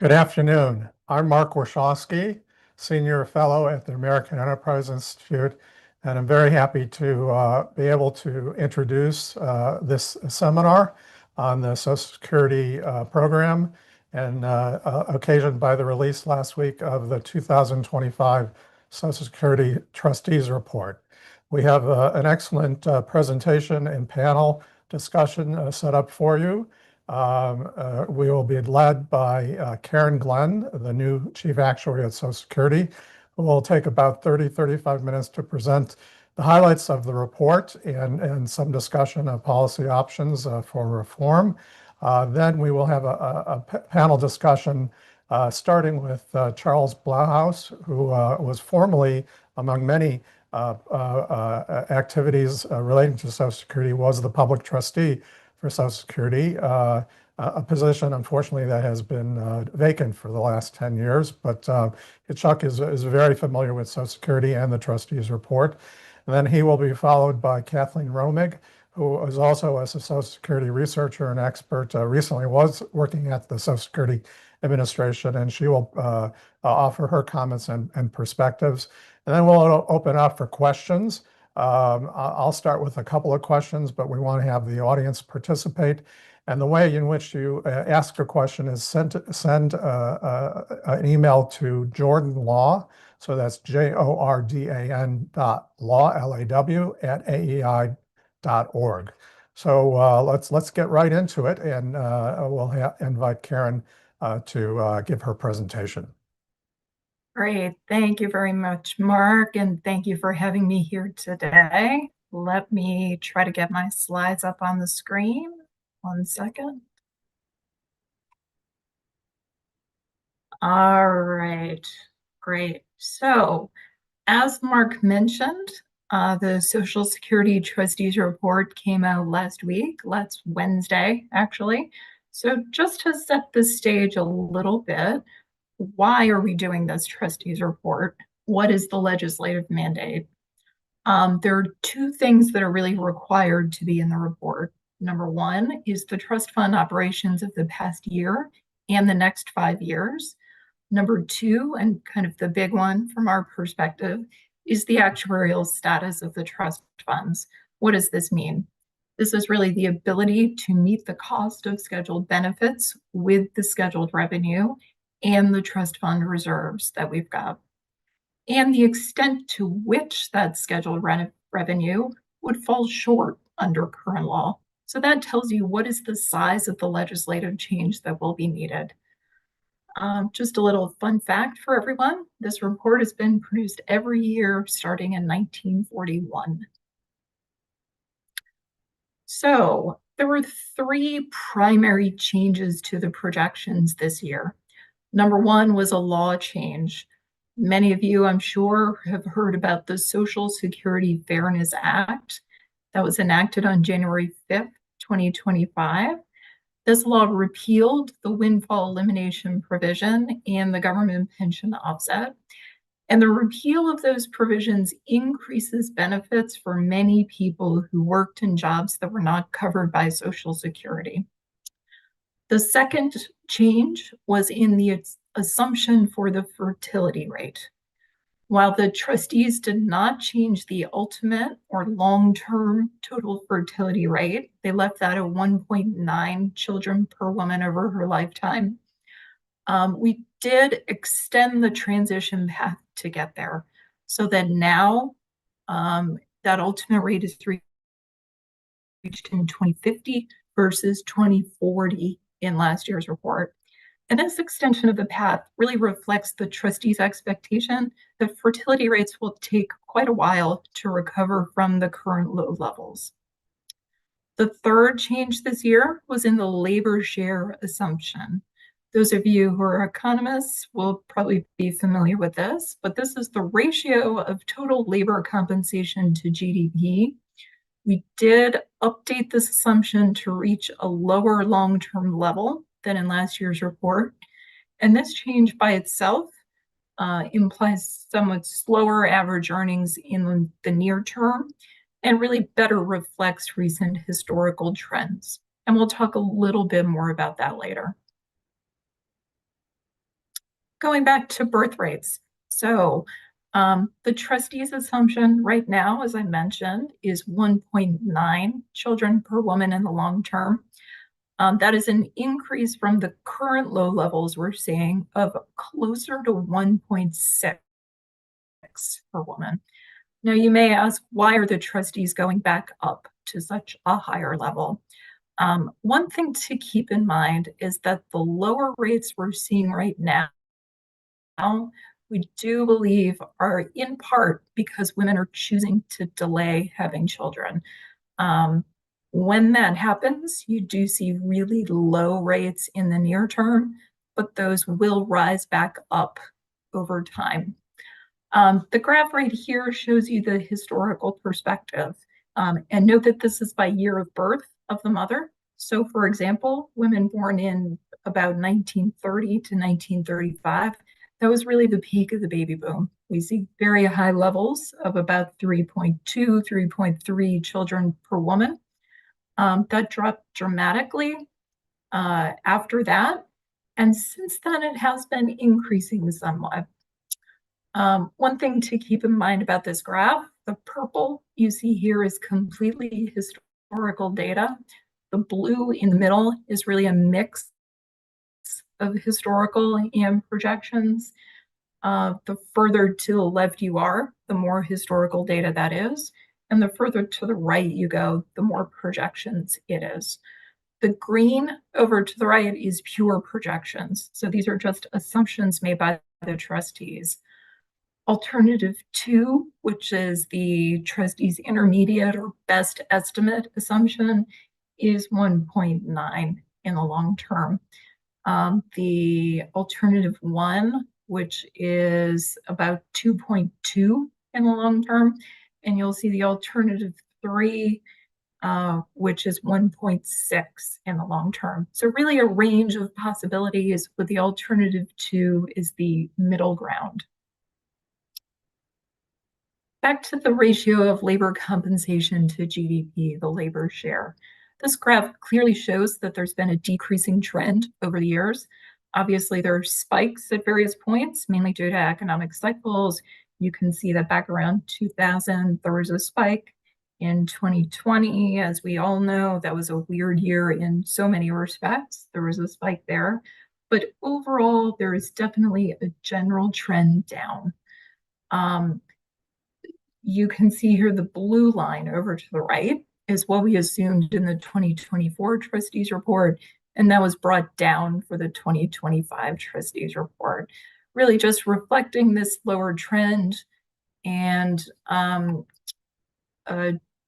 Good afternoon. I'm Mark Warshawsky, Senior Fellow at the American Enterprise Institute, and I'm very happy to be able to introduce this seminar on the Social Security program and occasioned by the release last week of the 2025 Social Security Trustees Report. We have an excellent presentation and panel discussion set up for you. We will be led by Karen Glenn, the new Chief Actuary at Social Security, who will take about 35 minutes to present the highlights of the report and some discussion of policy options for reform. Then we will have a panel discussion starting with Charles Blahous, who was formerly, among many activities relating to Social Security, was the public trustee for Social Security, a position, unfortunately, that has been vacant for the last 10 years. But Chuck is very familiar with Social Security and the trustees report. And then he will be followed by Kathleen Romig, who is also a Social Security researcher and expert, recently was working at the Social Security Administration, and she will offer her comments and perspectives. And then we'll open up for questions. I'll start with a couple of questions, but we want to have the audience participate. And the way in which you ask a question is send an email to Jordan Law. So that's JORDAN.law, L-A-W, at AEI.org. So let's get right into it, and we'll invite Karen to give her presentation. Great. Thank you very much, Mark, and thank you for having me here today. Let me try to get my slides up on the screen. 1 second. All right, great. So, as Mark mentioned, the Social Security Trustees Report came out last week, last Wednesday, actually. So just to set the stage a little bit, why are we doing this trustees report? What is the legislative mandate? There are two things that are really required to be in the report. Number one is the trust fund operations of the past year and the next 5 years. Number two, and kind of the big one from our perspective, is the actuarial status of the trust funds. What does this mean? This is really the ability to meet the cost of scheduled benefits with the scheduled revenue and the trust fund reserves that we've got, and the extent to which that scheduled revenue would fall short under current law. So that tells you what is the size of the legislative change that will be needed. Just a little fun fact for everyone, this report has been produced every year starting in 1941. So there were 3 primary changes to the projections this year. Number one was a law change. Many of you, I'm sure, have heard about the Social Security Fairness Act that was enacted on January 5th, 2025. This law repealed the windfall elimination provision and the government pension offset. And the repeal of those provisions increases benefits for many people who worked in jobs that were not covered by Social Security. The second change was in the assumption for the fertility rate. While the trustees did not change the ultimate or long-term total fertility rate, they left that at 1.9 children per woman over her lifetime. We did extend the transition path to get there so that now that ultimate rate is reached in 2050 versus 2040 in last year's report. And this extension of the path really reflects the trustees' expectation that fertility rates will take quite a while to recover from the current low levels. The third change this year was in the labor share assumption. Those of you who are economists will probably be familiar with this, but this is the ratio of total labor compensation to GDP. We did update this assumption to reach a lower long-term level than in last year's report. And this change by itself implies somewhat slower average earnings in the near term and really better reflects recent historical trends. And we'll talk a little bit more about that later. Going back to birth rates. So the trustees assumption right now, as I mentioned, is 1.9 children per woman in the long term. That is an increase from the current low levels we're seeing of closer to 1.6 per woman. Now, you may ask, why are the trustees going back up to such a higher level? One thing to keep in mind is that the lower rates we're seeing right now, we do believe are in part because women are choosing to delay having children. When that happens, you do see really low rates in the near term, but those will rise back up over time. The graph right here shows you the historical perspective. And note that this is by year of birth of the mother. So for example, women born in about 1930 to 1935, that was really the peak of the baby boom. We see very high levels of about 3.2, 3.3 children per woman. That dropped dramatically after that. And since then, it has been increasing somewhat. One thing to keep in mind about this graph, the purple you see here is completely historical data. The blue in the middle is really a mix of historical and projections. The further to the left you are, the more historical data that is. And the further to the right you go, the more projections it is. The green over to the right is pure projections. So these are just assumptions made by the trustees. Alternative 2, which is the trustees' intermediate or best estimate assumption, is 1.9 in the long term. The alternative 1, which is about 2.2 in the long term, and you'll see the alternative 3, which is 1.6 in the long term. So really a range of possibilities, but the alternative 2 is the middle ground. Back to the ratio of labor compensation to GDP, the labor share. This graph clearly shows that there's been a decreasing trend over the years. Obviously, there are spikes at various points, mainly due to economic cycles. You can see that back around 2000, there was a spike. In 2020, as we all know, that was a weird year in so many respects. There was a spike there. But overall, there is definitely a general trend down. You can see here the blue line over to the right is what we assumed in the 2024 trustees report, and that was brought down for the 2025 trustees report, really just reflecting this lower trend and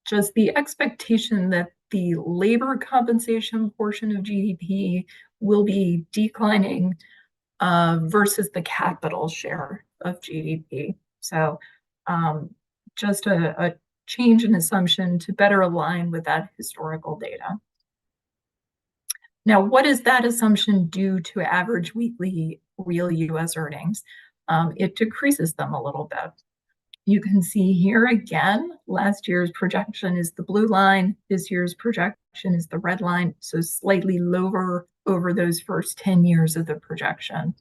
just the expectation that the labor compensation portion of GDP will be declining versus the capital share of GDP. So just a change in assumption to better align with that historical data. Now, what does that assumption do to average weekly real US earnings? It decreases them a little bit. You can see here again, last year's projection is the blue line, this year's projection is the red line, so slightly lower over those first 10 years of the projection.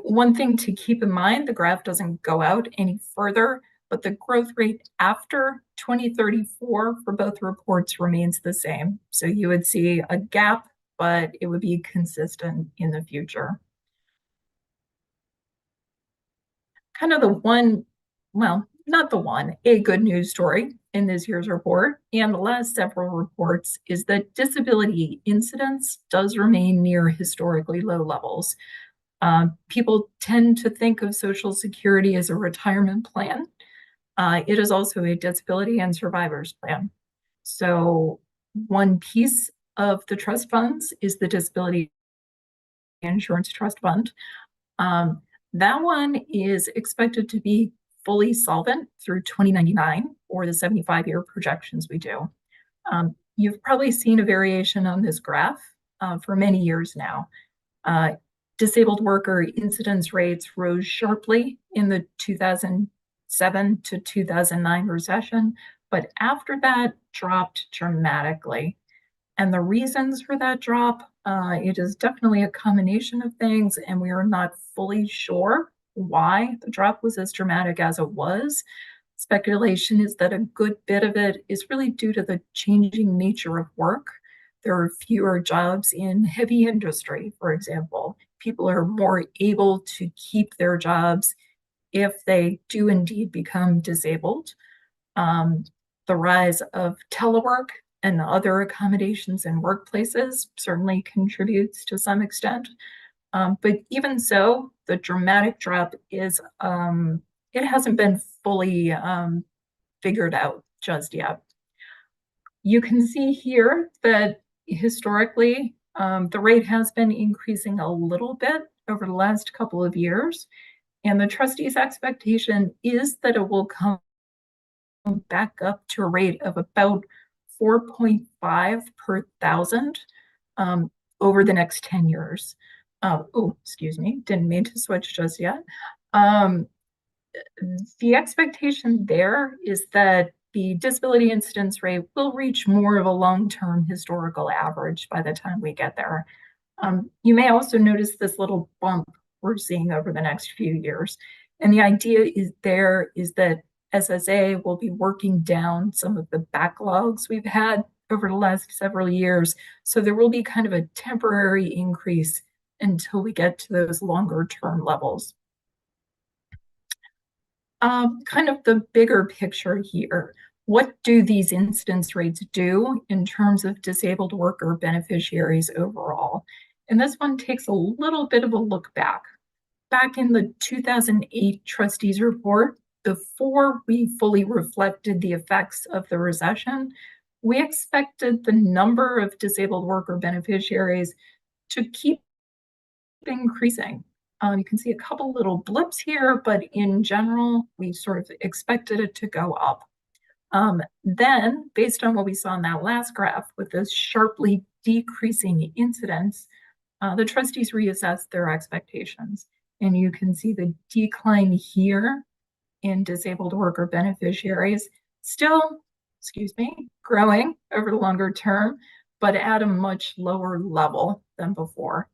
One thing to keep in mind, the graph doesn't go out any further, but the growth rate after 2034 for both reports remains the same. So you would see a gap, but it would be consistent in the future. Kind of the one, well, not the one, a good news story in this year's report and the last several reports is that disability incidence does remain near historically low levels. People tend to think of Social Security as a retirement plan. It is also a disability and survivors plan. So one piece of the trust funds is the Disability Insurance Trust Fund. That one is expected to be fully solvent through 2099 or the 75-year projections we do. You've probably seen a variation on this graph for many years now. Disabled worker incidence rates rose sharply in the 2007 to 2009 recession, but after that dropped dramatically. And the reasons for that drop, it is definitely a combination of things, and we are not fully sure why the drop was as dramatic as it was. Speculation is that a good bit of it is really due to the changing nature of work. There are fewer jobs in heavy industry, for example. People are more able to keep their jobs if they do indeed become disabled. Um, the rise of telework and other accommodations in workplaces certainly contributes to some extent. But even so, the dramatic drop is, it hasn't been fully figured out just yet. You can see here that historically, the rate has been increasing a little bit over the last couple of years. And the trustees' expectation is that it will come back up to a rate of about 4.5 per thousand over the next 10 years. Excuse me, didn't mean to switch just yet. The expectation there is that the disability incidence rate will reach more of a long-term historical average by the time we get there. You may also notice this little bump we're seeing over the next few years. And the idea is that SSA will be working down some of the backlogs we've had over the last several years. So there will be kind of a temporary increase until we get to those longer term levels. Kind of the bigger picture here. What do these incidence rates do in terms of disabled worker beneficiaries overall? And this one takes a little bit of a look back. Back in the 2008 Trustees report, before we fully reflected the effects of the recession, we expected the number of disabled worker beneficiaries to keep increasing. You can see a couple little blips here, but in general, we sort of expected it to go up. Then, based on what we saw in that last graph with this sharply decreasing incidence, the trustees reassessed their expectations. And you can see the decline here in disabled worker beneficiaries, still, growing over the longer term, but at a much lower level than before.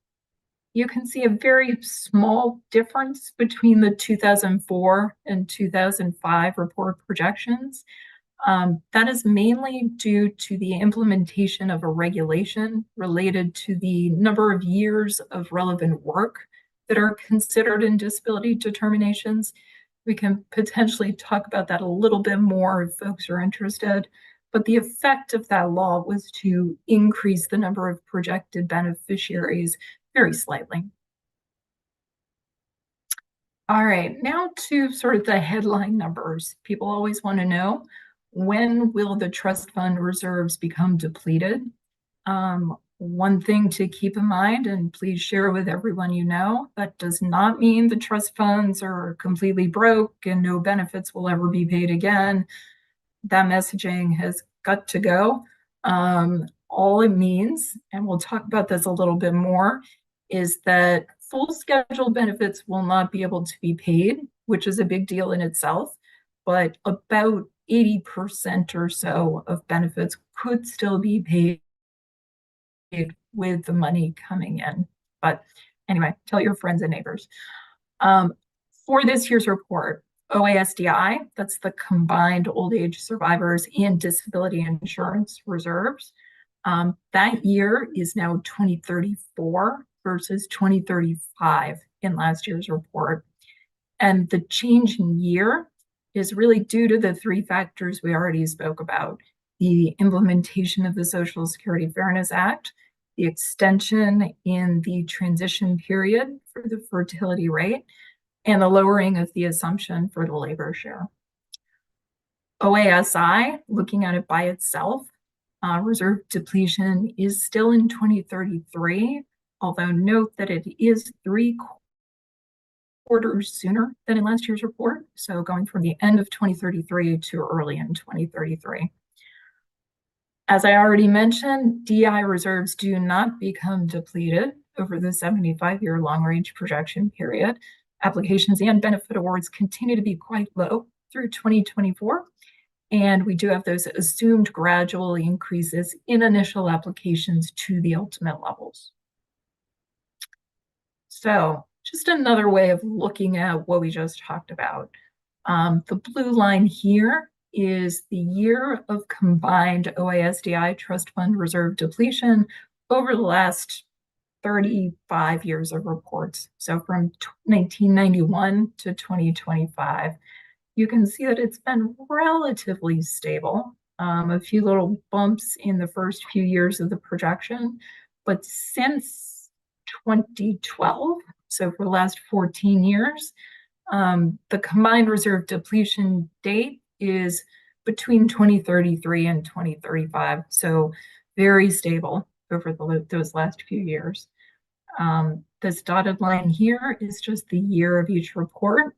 You can see a very small difference between the 2004 and 2005 report projections. That is mainly due to the implementation of a regulation related to the number of years of relevant work that are considered in disability determinations. We can potentially talk about that a little bit more if folks are interested. But the effect of that law was to increase the number of projected beneficiaries very slightly. All right, now to sort of the headline numbers. People always want to know, when will the trust fund reserves become depleted? One thing to keep in mind, and please share with everyone you know, that does not mean the trust funds are completely broke and no benefits will ever be paid again. That messaging has got to go. All it means, and we'll talk about this a little bit more, is that full schedule benefits will not be able to be paid, which is a big deal in itself, but about 80% or so of benefits could still be paid with the money coming in. But anyway, tell your friends and neighbors. For this year's report, OASDI, that's the combined old age survivors and disability insurance reserves, that year is now 2034 versus 2035 in last year's report. And the change in year is really due to the three factors we already spoke about: the implementation of the Social Security Fairness Act, the extension in the transition period for the fertility rate, and the lowering of the assumption for the labor share. OASI, looking at it by itself, reserve depletion is still in 2033, although note that it is 3 quarters sooner than in last year's report, so going from the end of 2033 to early in 2033. As I already mentioned, DI reserves do not become depleted over the 75-year long-range projection period. Applications and benefit awards continue to be quite low through 2024. And we do have those assumed gradual increases in initial applications to the ultimate levels. So just another way of looking at what we just talked about. The blue line here is the year of combined OASDI trust fund reserve depletion over the last 35 years of reports. So from 1991 to 2025, you can see that it's been relatively stable. A few little bumps in the first few years of the projection, but since 2012, so for the last 14 years, the combined reserve depletion date is between 2033 and 2035, so very stable over those last few years. This dotted line here is just the year of each report.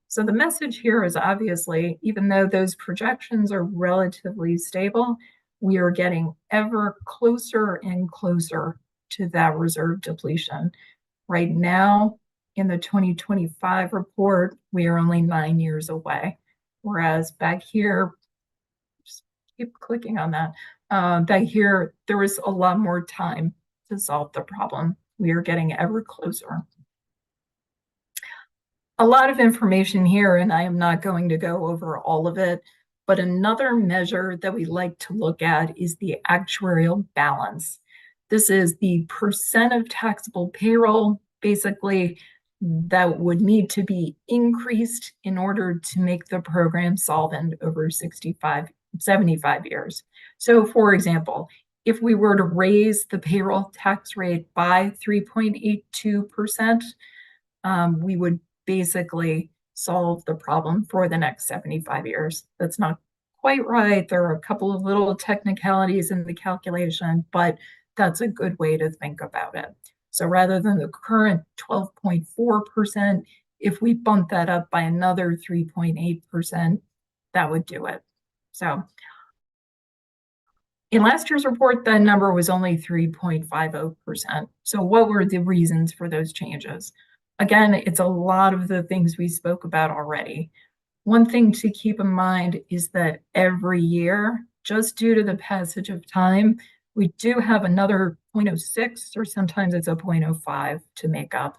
So the message here is obviously, even though those projections are relatively stable, we are getting ever closer and closer to that reserve depletion. Right now, in the 2025 report, we are only 9 years away. Whereas back here, just keep clicking on that, back here, there was a lot more time to solve the problem. We are getting ever closer. A lot of information here, and I am not going to go over all of it, but another measure that we like to look at is the actuarial balance. This is the percent of taxable payroll, basically, that would need to be increased in order to make the program solvent over 75 years. So for example, if we were to raise the payroll tax rate by 3.82%, we would basically solve the problem for the next 75 years. That's not quite right. There are a couple of little technicalities in the calculation, but that's a good way to think about it. So rather than the current 12.4%, if we bump that up by another 3.8%, that would do it. So in last year's report, that number was only 3.50%. So what were the reasons for those changes? Again, it's a lot of the things we spoke about already. One thing to keep in mind is that every year, just due to the passage of time, we do have another 0.06, or sometimes it's a 0.05 to make up.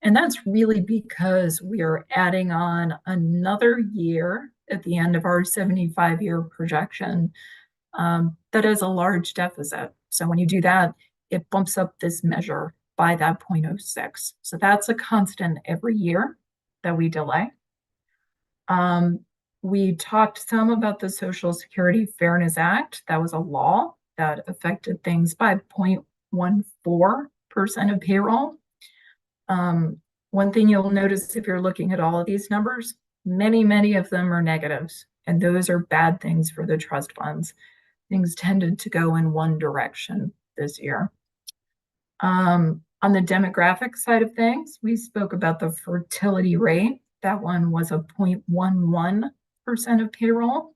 And that's really because we are adding on another year at the end of our 75-year projection that is a large deficit. So when you do that, it bumps up this measure by that 0.06. So that's a constant every year that we delay. We talked some about the Social Security Fairness Act. That was a law that affected things by 0.14% of payroll. One thing you'll notice if you're looking at all of these numbers, many of them are negatives, and those are bad things for the trust funds. Things tended to go in one direction this year. On the demographic side of things, we spoke about the fertility rate. That one was a 0.11% of payroll.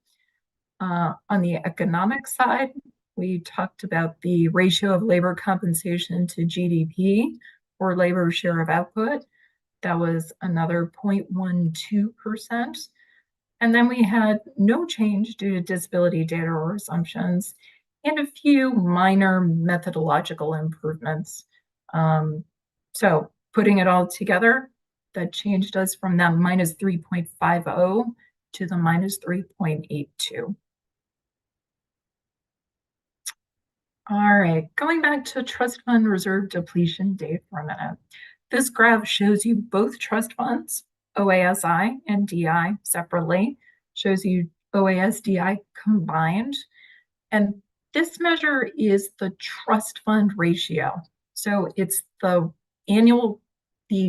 On the economic side, we talked about the ratio of labor compensation to GDP, or labor share of output. That was another 0.12%. And then we had no change due to disability data or assumptions, and a few minor methodological improvements. So putting it all together, that changed us from that minus 3.50 to the minus 3.82. All right, going back to trust fund reserve depletion date for a minute. This graph shows you both trust funds, OASI and DI separately, shows you OASDI combined. And this measure is the trust fund ratio. So it's the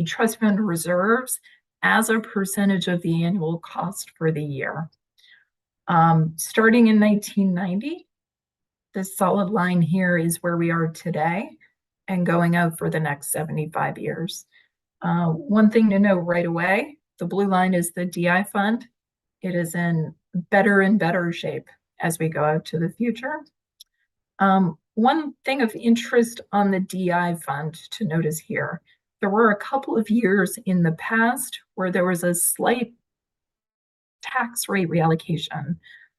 trust fund reserves as a percentage of the annual cost for the year. Starting in 1990, this solid line here is where we are today, and going out for the next 75 years. One thing to note right away, the blue line is the DI fund. It is in better and better shape as we go out to the future. One thing of interest on the DI fund to notice here, there were a couple of years in the past where there was a slight tax rate reallocation.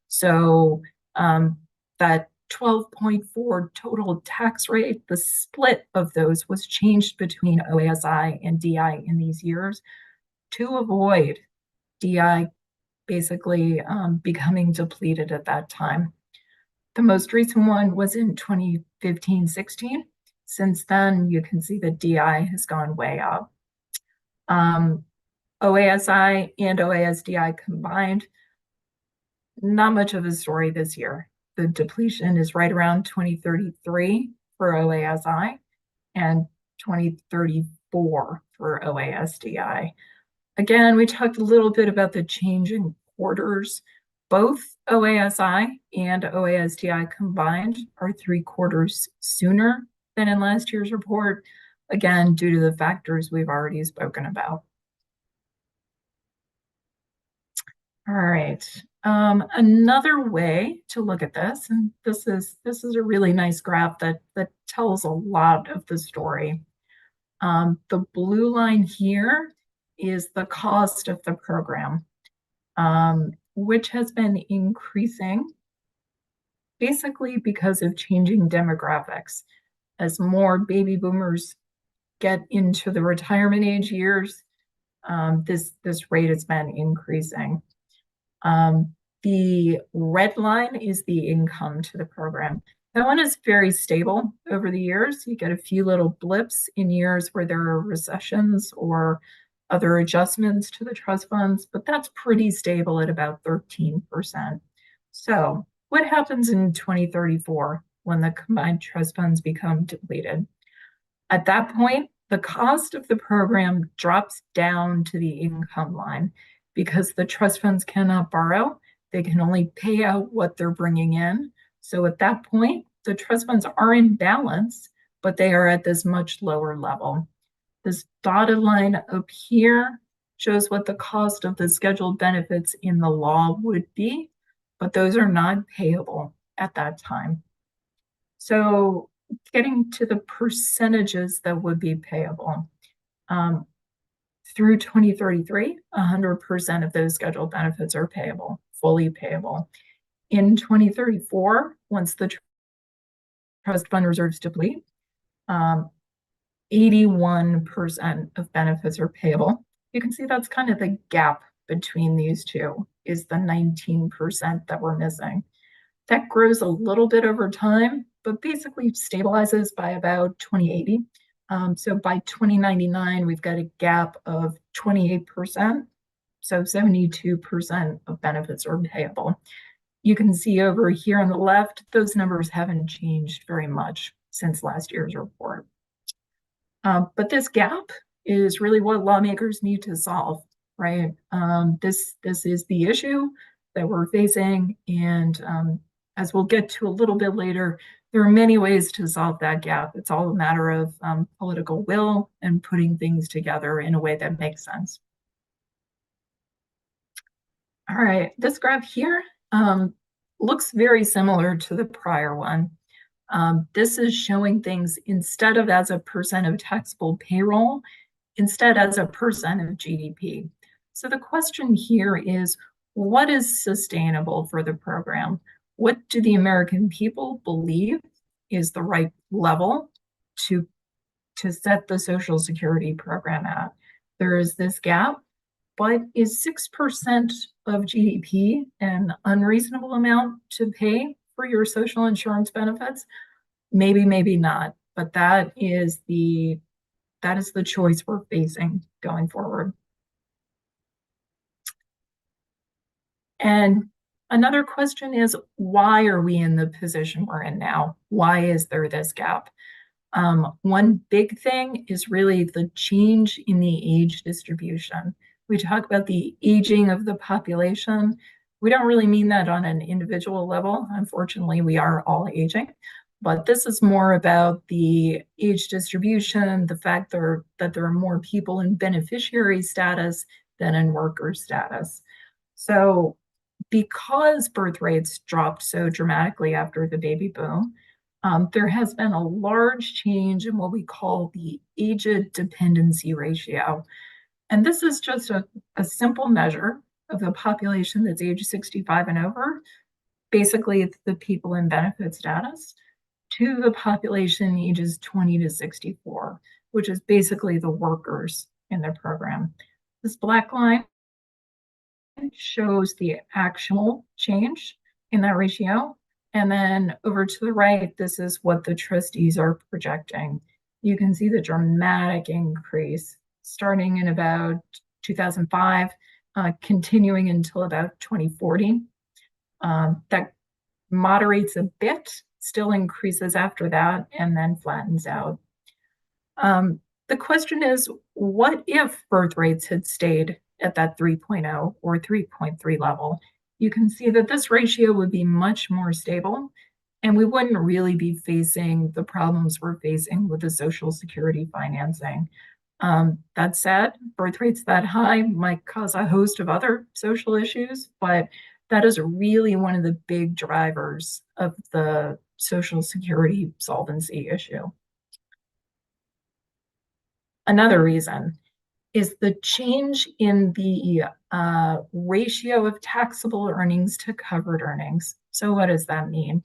So that 12.4 total tax rate, the split of those was changed between OASI and DI in these years to avoid DI basically becoming depleted at that time. The most recent one was in 2015-16. Since then, you can see that DI has gone way up. OASI and OASDI combined, not much of a story this year. The depletion is right around 2033 for OASI and 2034 for OASDI. Again, we talked a little bit about the change in quarters. Both OASI and OASDI combined are 3/4 sooner than in last year's report, again, due to the factors we've already spoken about. All right. Another way to look at this, and this is a really nice graph that tells a lot of the story. The blue line here is the cost of the program, which has been increasing basically because of changing demographics. As more baby boomers get into the retirement age years, this rate has been increasing. The red line is the income to the program. That one is very stable over the years. You get a few little blips in years where there are recessions or other adjustments to the trust funds, but that's pretty stable at about 13%. So what happens in 2034 when the combined trust funds become depleted? At that point, the cost of the program drops down to the income line because the trust funds cannot borrow. They can only pay out what they're bringing in. So at that point, the trust funds are in balance, but they are at this much lower level. This dotted line up here shows what the cost of the scheduled benefits in the law would be, but those are not payable at that time. So getting to the percentages that would be payable. Through 2033, 100% of those scheduled benefits are payable, fully payable. In 2034, once the trust fund reserves deplete, 81% of benefits are payable. You can see that's kind of the gap between these two, is the 19% that we're missing. That grows a little bit over time, but basically stabilizes by about 2080. So by 2099, we've got a gap of 28%. So 72% of benefits are payable. You can see over here on the left, those numbers haven't changed very much since last year's report. But this gap is really what lawmakers need to solve, right? This is the issue that we're facing. And as we'll get to a little bit later, there are many ways to solve that gap. It's all a matter of political will and putting things together in a way that makes sense. All right, this graph here looks very similar to the prior one. This is showing things instead of as a percent of taxable payroll, instead as a percent of GDP. So the question here is, what is sustainable for the program? What do the American people believe is the right level to set the Social Security program at? There is this gap, but is 6% of GDP an unreasonable amount to pay for your social insurance benefits? Maybe, maybe not, but that is the choice we're facing going forward. And another question is, why are we in the position we're in now? Why is there this gap? One big thing is really the change in the age distribution. We talk about the aging of the population. We don't really mean that on an individual level. Unfortunately, we are all aging. But this is more about the age distribution, the fact that there are more people in beneficiary status than in worker status. So because birth rates dropped so dramatically after the baby boom, there has been a large change in what we call the age dependency ratio. And this is just a simple measure of the population that's age 65 and over basically the people in benefit status, to the population ages 20 to 64, which is basically the workers in the program. This black line shows the actual change in that ratio. And then over to the right, this is what the trustees are projecting. You can see the dramatic increase starting in about 2005, continuing until about 2040. That moderates a bit, still increases after that, and then flattens out. The question is, what if birth rates had stayed at that 3.0 or 3.3 level? You can see that this ratio would be much more stable, and we wouldn't really be facing the problems we're facing with the Social Security financing. That said, birth rates that high might cause a host of other social issues, but that is really one of the big drivers of the Social Security solvency issue. Another reason is the change in the ratio of taxable earnings to covered earnings. So what does that mean?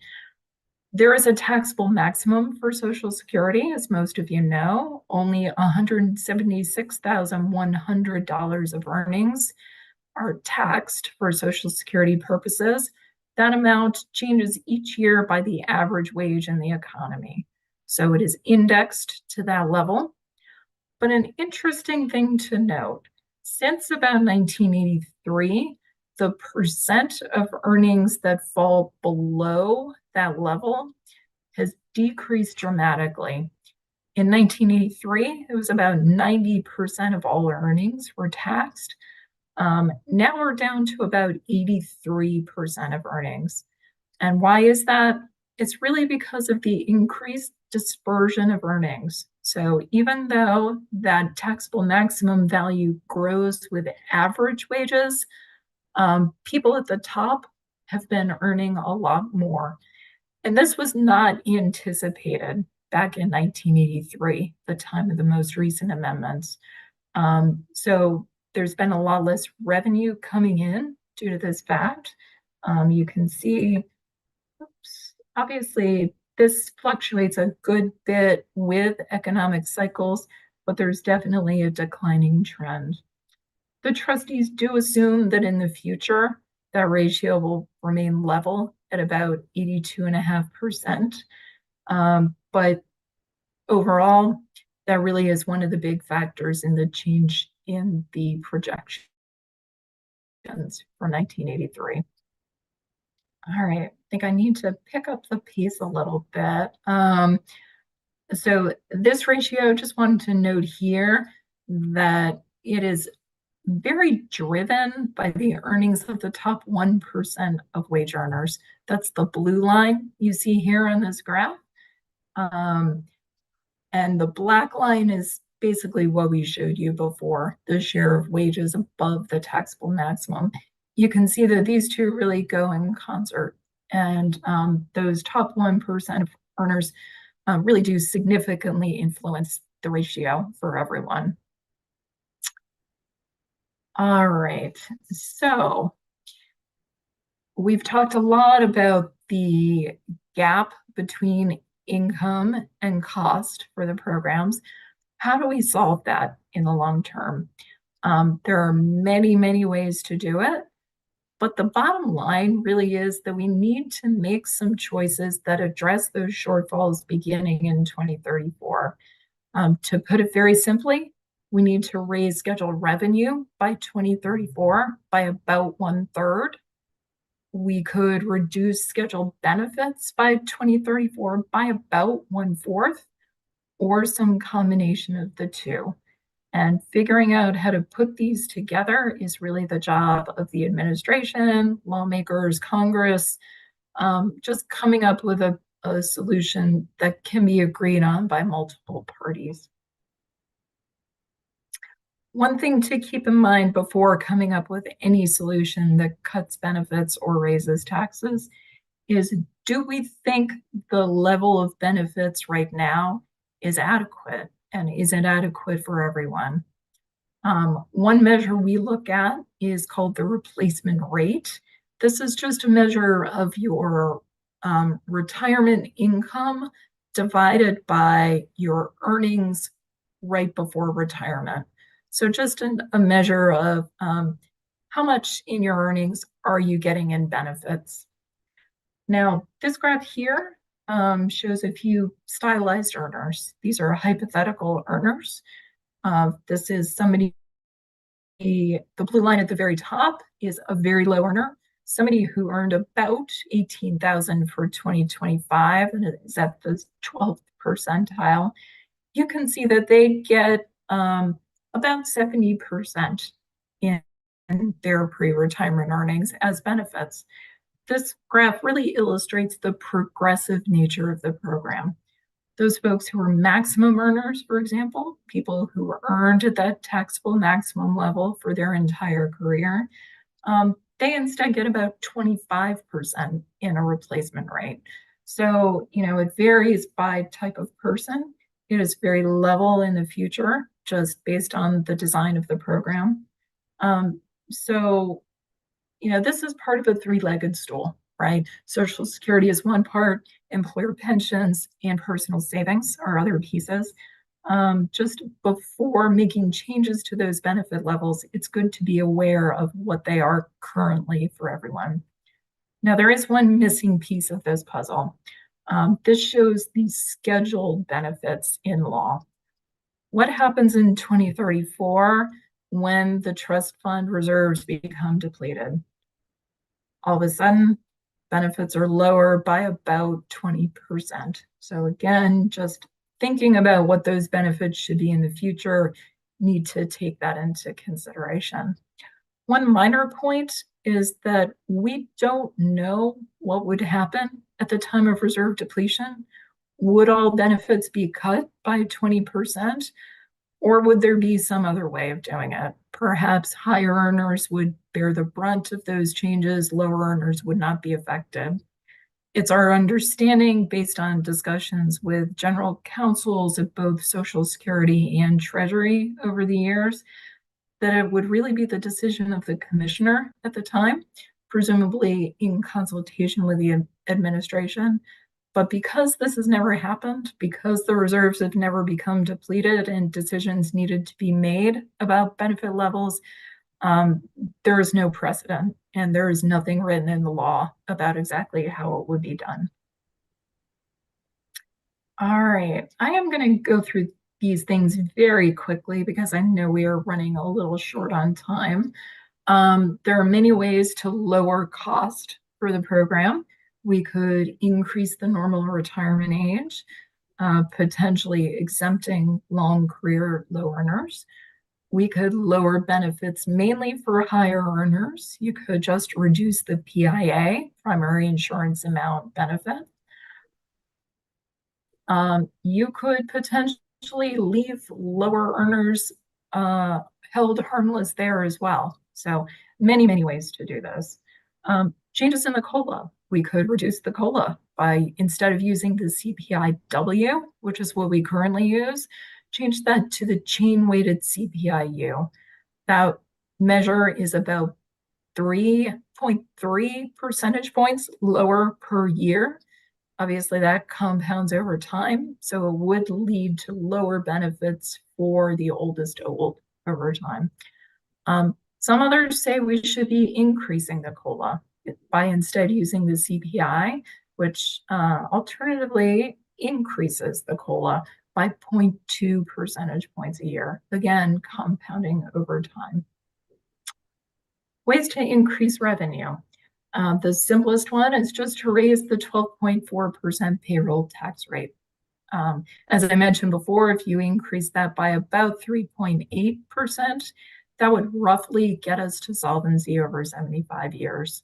There is a taxable maximum for Social Security, as most of you know. Only $176,100 of earnings are taxed for Social Security purposes. That amount changes each year by the average wage in the economy. So it is indexed to that level. But an interesting thing to note, since about 1983, the percent of earnings that fall below that level has decreased dramatically. In 1983, it was about 90% of all earnings were taxed. Now we're down to about 83% of earnings. And why is that? It's really because of the increased dispersion of earnings. So even though that taxable maximum value grows with average wages, people at the top have been earning a lot more. And this was not anticipated back in 1983, the time of the most recent amendments. So there's been a lot less revenue coming in due to this fact. You can see, obviously, this fluctuates a good bit with economic cycles, but there's definitely a declining trend. The trustees do assume that in the future, that ratio will remain level at about 82.5%. But overall, that really is one of the big factors in the change in the projections from 1983. All right, I think I need to pick up the pace a little bit. So this ratio, just wanted to note here that it is very driven by the earnings of the top 1% of wage earners. That's the blue line you see here on this graph. And the black line is basically what we showed you before, the share of wages above the taxable maximum. You can see that these two really go in concert, and those top 1% of earners really do significantly influence the ratio for everyone. All right, so we've talked a lot about the gap between income and cost for the programs. How do we solve that in the long term? There are many, many ways to do it, but the bottom line really is that we need to make some choices that address those shortfalls beginning in 2034. To put it very simply, we need to raise scheduled revenue by 2034 by about 1/3. We could reduce scheduled benefits by 2034 by about 1/4, or some combination of the two. And figuring out how to put these together is really the job of the administration, lawmakers, Congress, just coming up with a solution that can be agreed on by multiple parties. One thing to keep in mind before coming up with any solution that cuts benefits or raises taxes is, do we think the level of benefits right now is adequate? And is it adequate for everyone? One measure we look at is called the replacement rate. This is just a measure of your retirement income divided by your earnings right before retirement. So just a measure of how much in your earnings are you getting in benefits. Now, this graph here shows a few stylized earners. These are hypothetical earners. This is somebody, the blue line at the very top is a very low earner, somebody who earned about 18,000 for 2025 and is at the 12th percentile. You can see that they get about 70% in their pre-retirement earnings as benefits. This graph really illustrates the progressive nature of the program. Those folks who are maximum earners, for example, people who earned at that taxable maximum level for their entire career, they instead get about 25% in a replacement rate. So, it varies by type of person. It is very level in the future, just based on the design of the program. So, this is part of a three-legged stool, right? Social Security is one part, employer pensions and personal savings are other pieces. Just before making changes to those benefit levels, it's good to be aware of what they are currently for everyone. Now, there is one missing piece of this puzzle. This shows the scheduled benefits in law. What happens in 2034 when the trust fund reserves become depleted? All of a sudden, benefits are lower by about 20%. So again, just thinking about what those benefits should be in the future, need to take that into consideration. One minor point is that we don't know what would happen at the time of reserve depletion. Would all benefits be cut by 20%? Or would there be some other way of doing it? Perhaps higher earners would bear the brunt of those changes, lower earners would not be affected. It's our understanding, based on discussions with general counsels of both Social Security and Treasury over the years, that it would really be the decision of the commissioner at the time, presumably in consultation with the administration. But because this has never happened, because the reserves have never become depleted and decisions needed to be made about benefit levels, there is no precedent and there is nothing written in the law about exactly how it would be done. All right, I am going to go through these things very quickly because I know we are running a little short on time. There are many ways to lower cost for the program. We could increase the normal retirement age, potentially exempting long career low earners. We could lower benefits mainly for higher earners. You could just reduce the PIA, primary insurance amount benefit. You could potentially leave lower earners held harmless there as well. So many ways to do this. Changes in the COLA. We could reduce the COLA by, instead of using the CPI-W, which is what we currently use, change that to the chain-weighted CPI-U. That measure is about 3.3 percentage points lower per year. Obviously, that compounds over time, so it would lead to lower benefits for the oldest old over time. Some others say we should be increasing the COLA by instead using the CPI, which alternatively increases the COLA by 0.2 percentage points a year, again, compounding over time. Ways to increase revenue. The simplest one is just to raise the 12.4% payroll tax rate. As I mentioned before, if you increase that by about 3.8%, that would roughly get us to solvency over 75 years.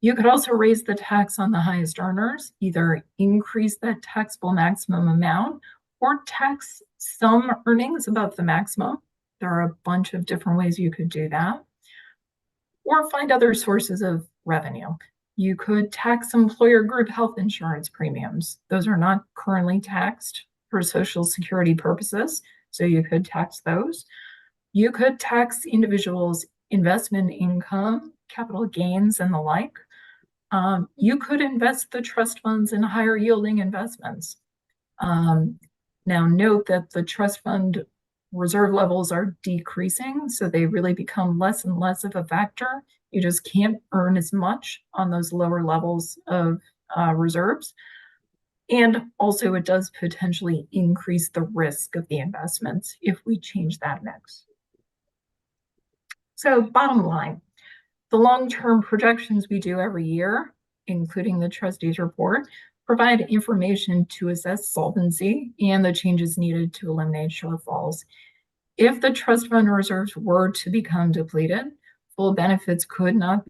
You could also raise the tax on the highest earners, either increase that taxable maximum amount or tax some earnings above the maximum. There are a bunch of different ways you could do that. Or find other sources of revenue. You could tax employer group health insurance premiums. Those are not currently taxed for Social Security purposes, so you could tax those. You could tax individuals' investment income, capital gains, and the like, you could invest the trust funds in higher yielding investments. Now, note that the trust fund reserve levels are decreasing, so they really become less and less of a factor. You just can't earn as much on those lower levels of reserves. And also, it does potentially increase the risk of the investments if we change that mix. So, bottom line, the long-term projections we do every year, including the trustees report, provide information to assess solvency and the changes needed to eliminate shortfalls. If the trust fund reserves were to become depleted, full benefits could not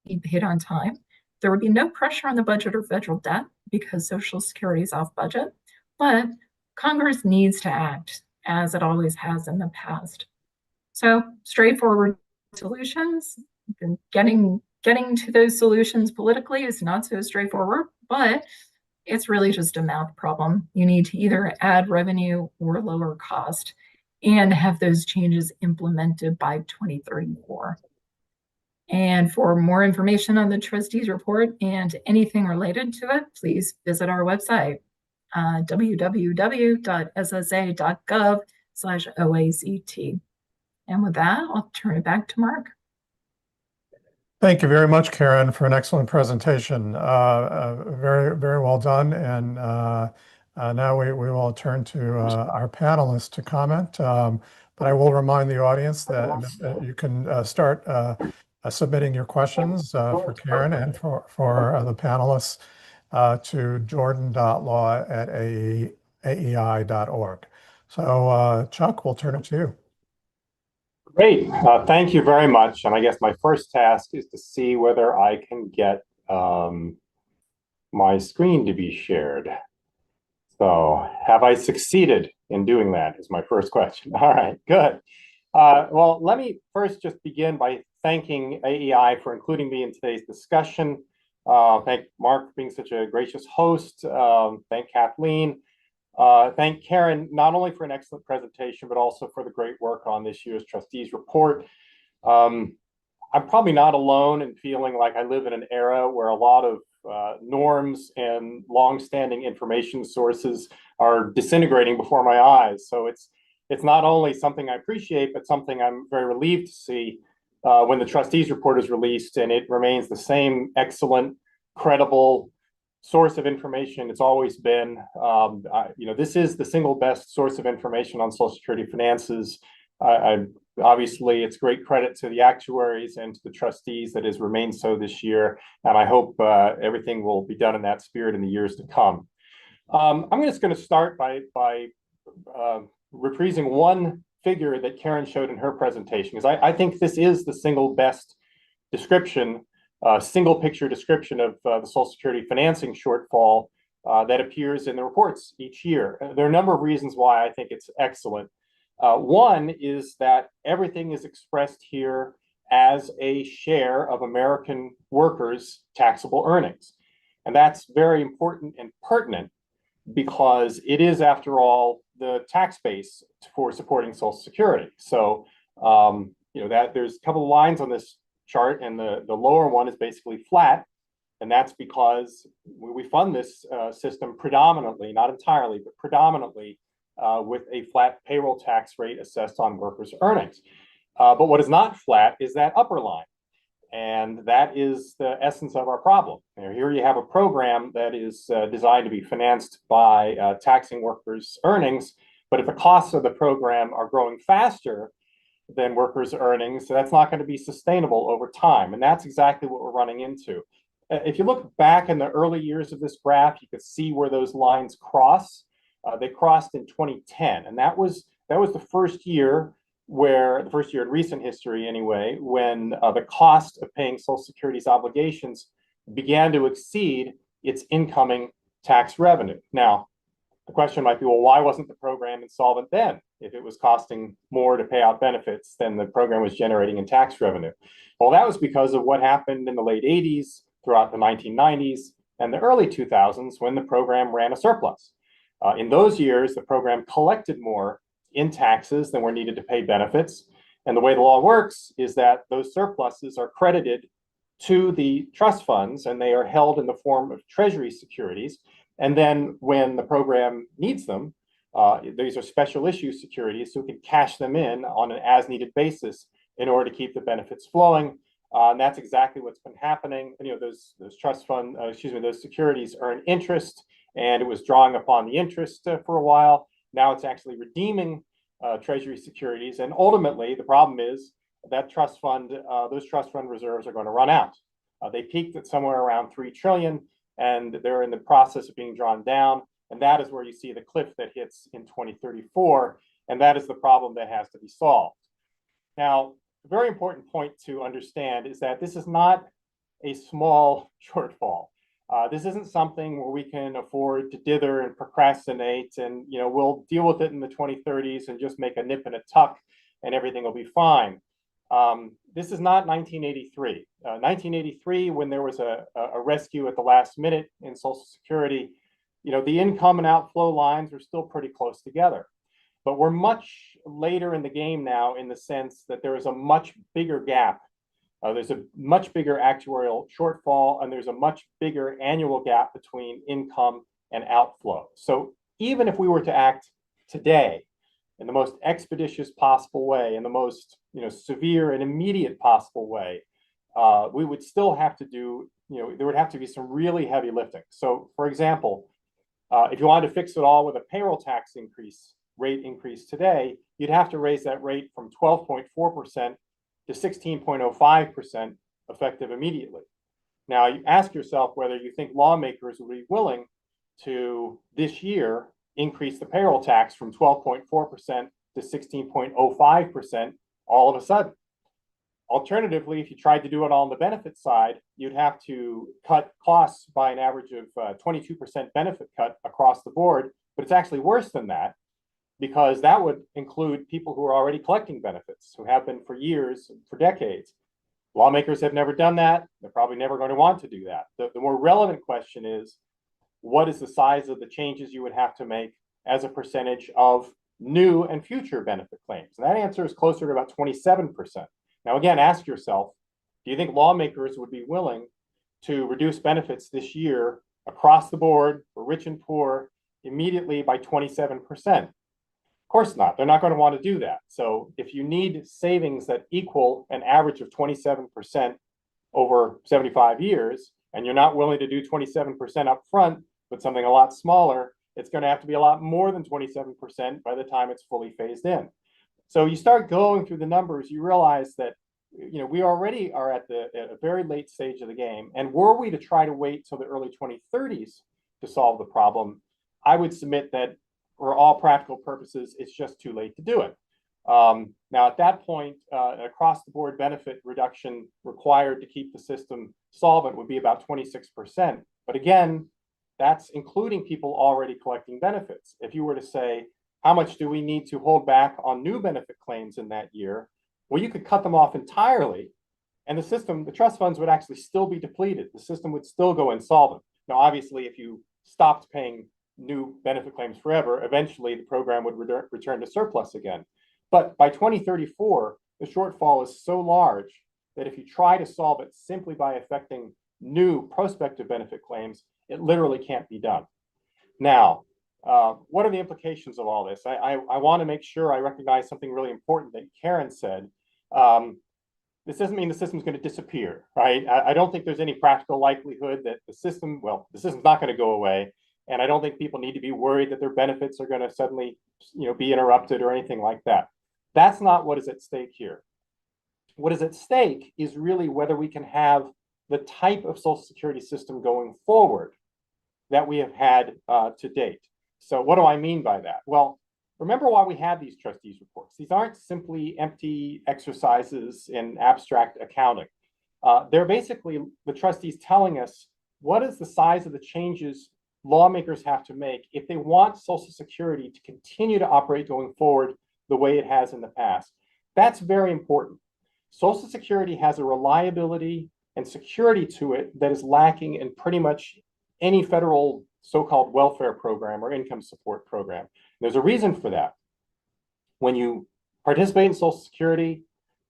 be paid on time. There would be no pressure on the budget or federal debt because Social Security is off budget, but Congress needs to act as it always has in the past. So straightforward solutions, and getting to those solutions politically is not so straightforward, but it's really just a math problem. You need to either add revenue or lower cost and have those changes implemented by 2034. And for more information on the trustees report and anything related to it, please visit our website, www.ssa.gov/OACT. And with that, I'll turn it back to Mark. Thank you very much, Karen, for an excellent presentation. Very, very well done. And now we will turn to our panelists to comment. But I will remind the audience that you can start submitting your questions for Karen and for the panelists to jordan.law@aei.org. So Chuck, we'll turn it to you. Great. Thank you very much. And I guess my first task is to see whether I can get my screen to be shared. So have I succeeded in doing that is my first question. All right, good. Well, let me first just begin by thanking AEI for including me in today's discussion. Thank Mark for being such a gracious host. Thank Kathleen. Thank Karen, not only for an excellent presentation, but also for the great work on this year's trustees report. I'm probably not alone in feeling like I live in an era where a lot of norms and longstanding information sources are disintegrating before my eyes. So it's not only something I appreciate, but something I'm very relieved to see when the trustees report is released and it remains the same excellent, credible source of information it's always been. This is the single best source of information on Social Security finances. Obviously, it's great credit to the actuaries and to the trustees that has remained so this year. And I hope everything will be done in that spirit in the years to come. I'm just going to start by reprising one figure that Karen showed in her presentation, because I think this is the single best description, single picture description of the Social Security financing shortfall that appears in the reports each year. There are a number of reasons why I think it's excellent. One is that everything is expressed here as a share of American workers' taxable earnings. And that's very important and pertinent because it is, after all, the tax base for supporting Social Security. So, that there's a couple of lines on this chart, and the lower one is basically flat. And that's because we fund this system predominantly, not entirely, but predominantly with a flat payroll tax rate assessed on workers' earnings. But what is not flat is that upper line. And that is the essence of our problem. Here you have a program that is designed to be financed by taxing workers' earnings. But if the costs of the program are growing faster than workers' earnings, that's not going to be sustainable over time. And that's exactly what we're running into. If you look back in the early years of this graph, you could see where those lines cross. They crossed in 2010. And that was the first year in recent history anyway, when the cost of paying Social Security's obligations began to exceed its incoming tax revenue. Now, the question might be, well, why wasn't the program insolvent then if it was costing more to pay out benefits than the program was generating in tax revenue? Well, that was because of what happened in the late 80s, throughout the 1990s, and the early 2000s when the program ran a surplus. In those years, the program collected more in taxes than were needed to pay benefits. And the way the law works is that those surpluses are credited to the trust funds, and they are held in the form of treasury securities. And then when the program needs them, these are special issue securities, so we can cash them in on an as-needed basis in order to keep the benefits flowing. And that's exactly what's been happening. And, those trust fund, those securities earn interest, and it was drawing upon the interest for a while. Now it's actually redeeming treasury securities, and ultimately the problem is that those trust fund reserves are going to run out. They peaked at somewhere around 3 trillion, and they're in the process of being drawn down. And that is where you see the cliff that hits in 2034. And that is the problem that has to be solved. Now, a very important point to understand is that this is not a small shortfall. This isn't something where we can afford to dither and procrastinate and, we'll deal with it in the 2030s and just make a nip and a tuck and everything will be fine. This is not 1983. 1983, when there was a rescue at the last minute in Social Security, the income and outflow lines are still pretty close together. But we're much later in the game now, in the sense that there is a much bigger gap. There's a much bigger actuarial shortfall, and there's a much bigger annual gap between income and outflow. So even if we were to act today in the most expeditious possible way, in the most severe and immediate possible way, we would still have to do, there would have to be some really heavy lifting. So for example, if you wanted to fix it all with a payroll tax rate increase today, you'd have to raise that rate from 12.4% to 16.05% effective immediately. Now, you ask yourself whether you think lawmakers would be willing to, this year, increase the payroll tax from 12.4% to 16.05% all of a sudden. Alternatively, if you tried to do it all on the benefit side, you'd have to cut costs by an average of 22% benefit cut across the board. But it's actually worse than that, because that would include people who are already collecting benefits, who have been for years, for decades. Lawmakers have never done that. They're probably never going to want to do that. The more relevant question is, what is the size of the changes you would have to make as a percentage of new and future benefit claims? And that answer is closer to about 27%. Now, again, ask yourself, do you think lawmakers would be willing to reduce benefits this year across the board for rich and poor immediately by 27%? Of course not. They're not going to want to do that. So if you need savings that equal an average of 27% over 75 years, and you're not willing to do 27% up front, but something a lot smaller, it's going to have to be a lot more than 27% by the time it's fully phased in. So you start going through the numbers, you realize that we already are at a very late stage of the game. And were we to try to wait till the early 2030s to solve the problem, I would submit that for all practical purposes, it's just too late to do it. Now, at that point, across the board benefit reduction required to keep the system solvent would be about 26%. But again, that's including people already collecting benefits. If you were to say, how much do we need to hold back on new benefit claims in that year? Well, you could cut them off entirely, and the trust funds would actually still be depleted. The system would still go insolvent. Now, obviously, if you stopped paying new benefit claims forever, eventually the program would return to surplus again. But by 2034, the shortfall is so large that if you try to solve it simply by affecting new prospective benefit claims, it literally can't be done. Now, what are the implications of all this? I want to make sure I recognize something really important that Karen said. This doesn't mean the system's going to disappear, right? I don't think there's any practical likelihood that the system's not going to go away. And I don't think people need to be worried that their benefits are going to suddenly, be interrupted or anything like that. That's not what is at stake here. What is at stake is really whether we can have the type of Social Security system going forward that we have had to date. So what do I mean by that? Well, remember why we have these trustees reports. These aren't simply empty exercises in abstract accounting. They're basically the trustees telling us what is the size of the changes lawmakers have to make if they want Social Security to continue to operate going forward the way it has in the past. That's very important. Social Security has a reliability and security to it that is lacking in pretty much any federal so-called welfare program or income support program. There's a reason for that. When you participate in Social Security,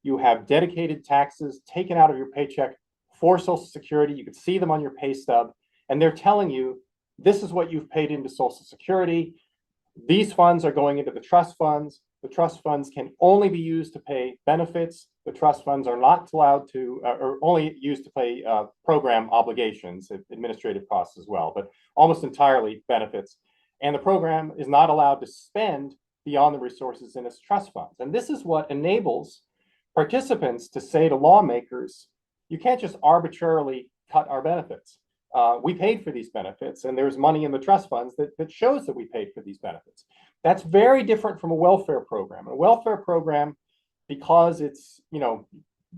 you have dedicated taxes taken out of your paycheck for Social Security. You can see them on your pay stub, and they're telling you, this is what you've paid into Social Security. These funds are going into the trust funds. The trust funds can only be used to pay benefits. The trust funds are not allowed to, or only used to pay program obligations, administrative costs as well, but almost entirely benefits. And the program is not allowed to spend beyond the resources in its trust funds. And this is what enables participants to say to lawmakers, you can't just arbitrarily cut our benefits. We paid for these benefits, and there's money in the trust funds that shows that we paid for these benefits. That's very different from a welfare program. A welfare program, because it's, you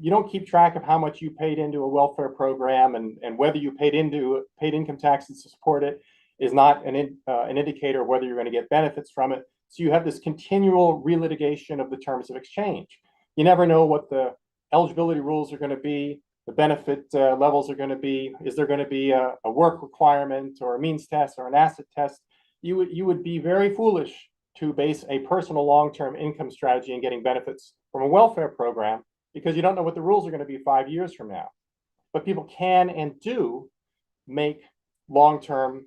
don't keep track of how much you paid into a welfare program, and whether you paid income taxes to support it is not an indicator of whether you're going to get benefits from it. So you have this continual relitigation of the terms of exchange. You never know what the eligibility rules are going to be, the benefit levels are going to be. Is there going to be a work requirement or a means test or an asset test? You would be very foolish to base a personal long-term income strategy in getting benefits from a welfare program, because you don't know what the rules are going to be 5 years from now. But people can and do make long-term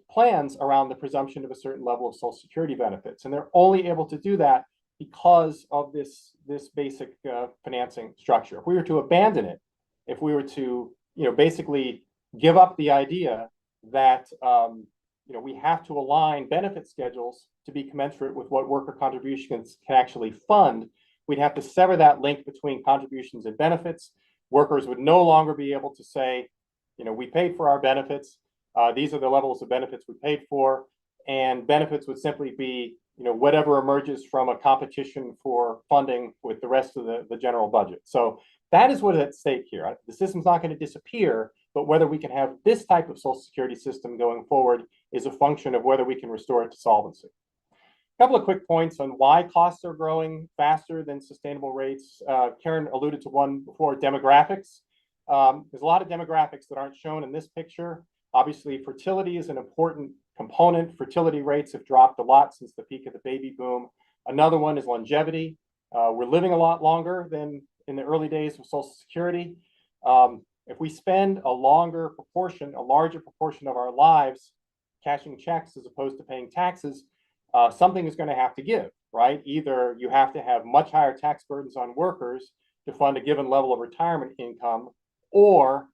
plans around the presumption of a certain level of Social Security benefits. And they're only able to do that because of this basic financing structure. If we were to abandon it, if we were to basically give up the idea that we have to align benefit schedules to be commensurate with what worker contributions can actually fund, we'd have to sever that link between contributions and benefits. Workers would no longer be able to say, we paid for our benefits. These are the levels of benefits we paid for, and benefits would simply be, whatever emerges from a competition for funding with the rest of the general budget. So that is what is at stake here. The system's not going to disappear, but whether we can have this type of Social Security system going forward is a function of whether we can restore it to solvency. A couple of quick points on why costs are growing faster than sustainable rates. Karen alluded to one before, demographics. There's a lot of demographics that aren't shown in this picture. Obviously, fertility is an important component. Fertility rates have dropped a lot since the peak of the baby boom. Another one is longevity. We're living a lot longer than in the early days of Social Security. If we spend a larger proportion of our lives cashing checks as opposed to paying taxes, something is going to have to give, right? Either you have to have much higher tax burdens on workers to fund a given level of retirement income, or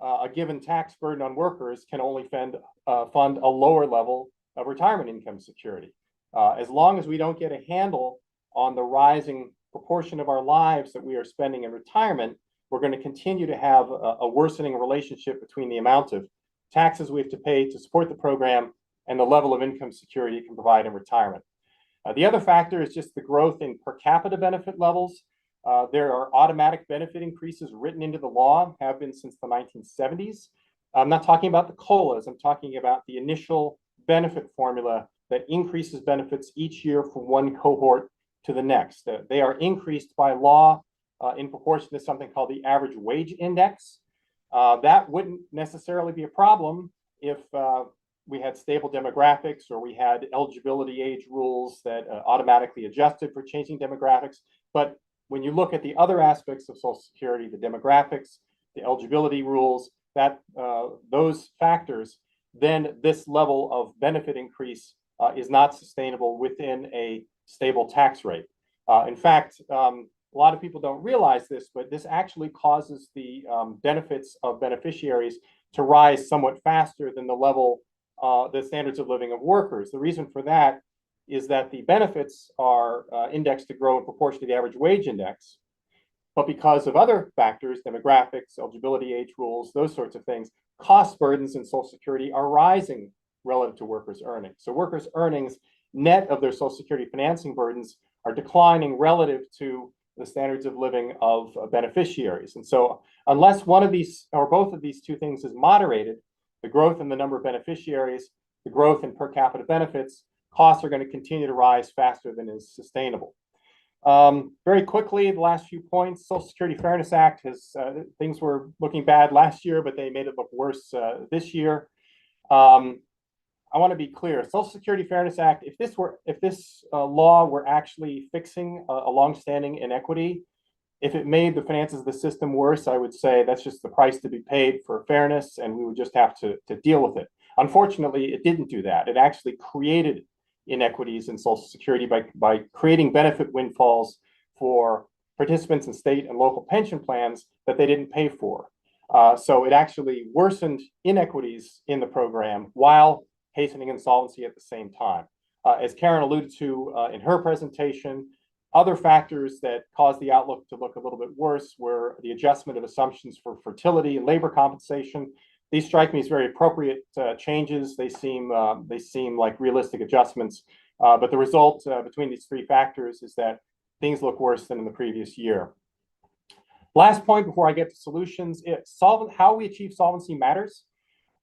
a given tax burden on workers can only fund a lower level of retirement income security. As long as we don't get a handle on the rising proportion of our lives that we are spending in retirement, we're going to continue to have a worsening relationship between the amount of taxes we have to pay to support the program and the level of income security it can provide in retirement. The other factor is just the growth in per capita benefit levels. There are automatic benefit increases written into the law, have been since the 1970s. I'm not talking about the COLAs, I'm talking about the initial benefit formula that increases benefits each year from one cohort to the next. They are increased by law in proportion to something called the average wage index. That wouldn't necessarily be a problem if we had stable demographics, or we had eligibility age rules that automatically adjusted for changing demographics. But when you look at the other aspects of Social Security, the demographics, the eligibility rules, those factors, then this level of benefit increase is not sustainable within a stable tax rate. In fact, a lot of people don't realize this, but this actually causes the benefits of beneficiaries to rise somewhat faster than the standards of living of workers. The reason for that is that the benefits are indexed to grow in proportion to the average wage index. But because of other factors, demographics, eligibility age rules, those sorts of things, cost burdens in Social Security are rising relative to workers' earnings. So workers' earnings, net of their Social Security financing burdens, are declining relative to the standards of living of beneficiaries. And so unless one of these or both of these two things is moderated, the growth in the number of beneficiaries, the growth in per capita benefits, costs are going to continue to rise faster than is sustainable. Very quickly, the last few points. Social Security Fairness Act has things were looking bad last year, but they made it look worse this year. I want to be clear. Social Security Fairness Act, if this law were actually fixing a longstanding inequity, If it made the finances of the system worse, I would say that's just the price to be paid for fairness, and we would just have to deal with it. Unfortunately, it didn't do that. It actually created inequities in Social Security by creating benefit windfalls for participants in state and local pension plans that they didn't pay for. So it actually worsened inequities in the program while hastening insolvency at the same time. As Karen alluded to in her presentation, other factors that caused the outlook to look a little bit worse were the adjustment of assumptions for fertility and labor compensation. These strike me as very appropriate changes. They seem like realistic adjustments, but the result between these three factors is that things look worse than in the previous year. Last point before I get to solutions, how we achieve solvency matters,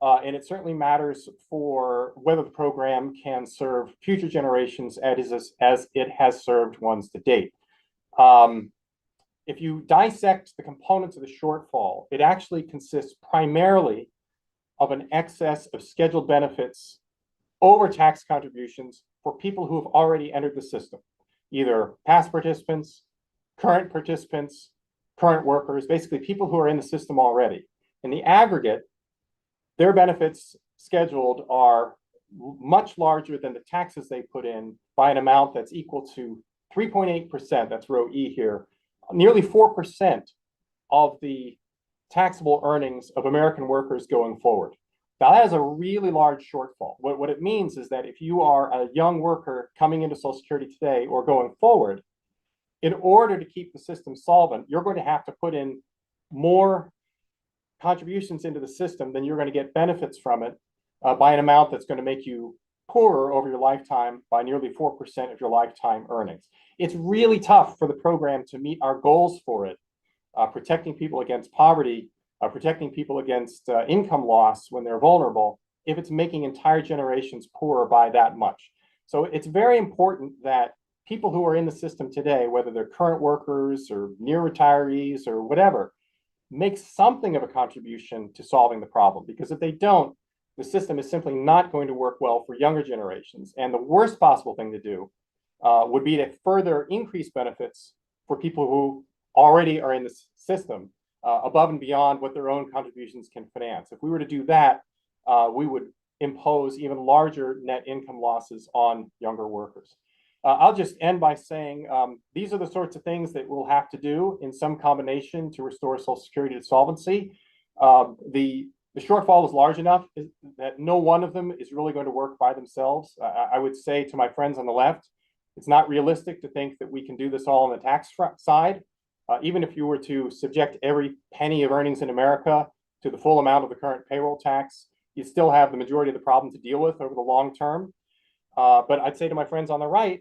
and it certainly matters for whether the program can serve future generations as it has served ones to date. If you dissect the components of the shortfall, it actually consists primarily of an excess of scheduled benefits over tax contributions for people who have already entered the system, either past participants, current workers, basically people who are in the system already. In the aggregate, their benefits scheduled are much larger than the taxes they put in by an amount that's equal to 3.8%, that's row E here, nearly 4% of the taxable earnings of American workers going forward. Now, that is a really large shortfall. What it means is that if you are a young worker coming into Social Security today or going forward, in order to keep the system solvent, you're going to have to put in more contributions into the system than you're going to get benefits from it by an amount that's going to make you poorer over your lifetime by nearly 4% of your lifetime earnings. It's really tough for the program to meet our goals for it, protecting people against poverty, protecting people against income loss when they're vulnerable, if it's making entire generations poorer by that much. So it's very important that people who are in the system today, whether they're current workers or near retirees or whatever, make something of a contribution to solving the problem. Because if they don't, the system is simply not going to work well for younger generations. And the worst possible thing to do would be to further increase benefits for people who already are in the system above and beyond what their own contributions can finance. If we were to do that, we would impose even larger net income losses on younger workers. I'll just end by saying these are the sorts of things that we'll have to do in some combination to restore Social Security to solvency. The shortfall is large enough that no one of them is really going to work by themselves. I would say to my friends on the left, it's not realistic to think that we can do this all on the tax side. Even if you were to subject every penny of earnings in America to the full amount of the current payroll tax, you still have the majority of the problem to deal with over the long term. But I'd say to my friends on the right,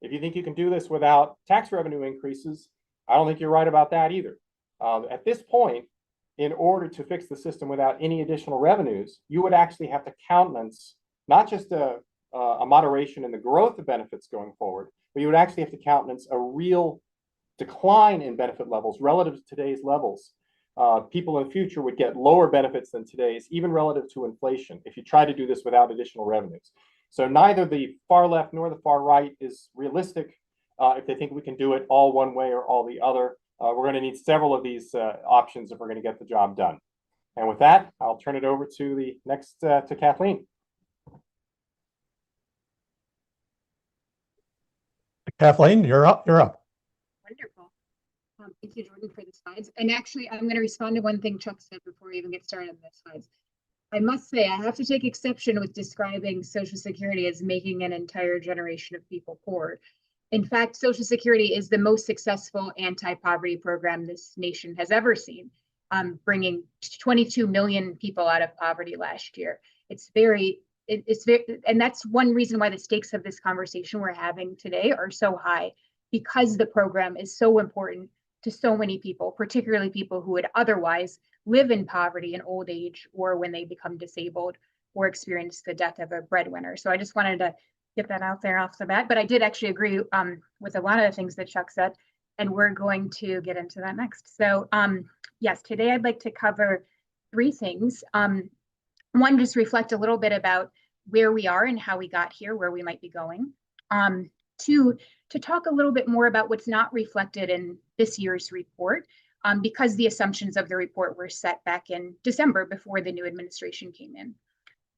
if you think you can do this without tax revenue increases, I don't think you're right about that either. At this point, in order to fix the system without any additional revenues, you would actually have to countenance not just a moderation in the growth of benefits going forward, but you would actually have to countenance a real decline in benefit levels relative to today's levels. People in the future would get lower benefits than today's, even relative to inflation, if you try to do this without additional revenues. So neither the far left nor the far right is realistic if they think we can do it all one way or all the other. We're going to need several of these options if we're going to get the job done. And with that, I'll turn it over to the next to Kathleen. Kathleen, you're up. Wonderful. Thank you, Jordan, for the slides. And actually, I'm going to respond to one thing Chuck said before we even get started on the slides. I must say, I have to take exception with describing Social Security as making an entire generation of people poor. In fact, Social Security is the most successful anti-poverty program this nation has ever seen, bringing 22 million people out of poverty last year. It's very, and that's one reason why the stakes of this conversation we're having today are so high, because the program is so important to so many people, particularly people who would otherwise live in poverty in old age or when they become disabled or experience the death of a breadwinner. So I just wanted to get that out there off the bat, but I did actually agree with a lot of the things that Chuck said, and we're going to get into that next. So yes, today I'd like to cover three things. One, just reflect a little bit about where we are and how we got here, where we might be going. Two, to talk a little bit more about what's not reflected in this year's report, because the assumptions of the report were set back in December before the new administration came in.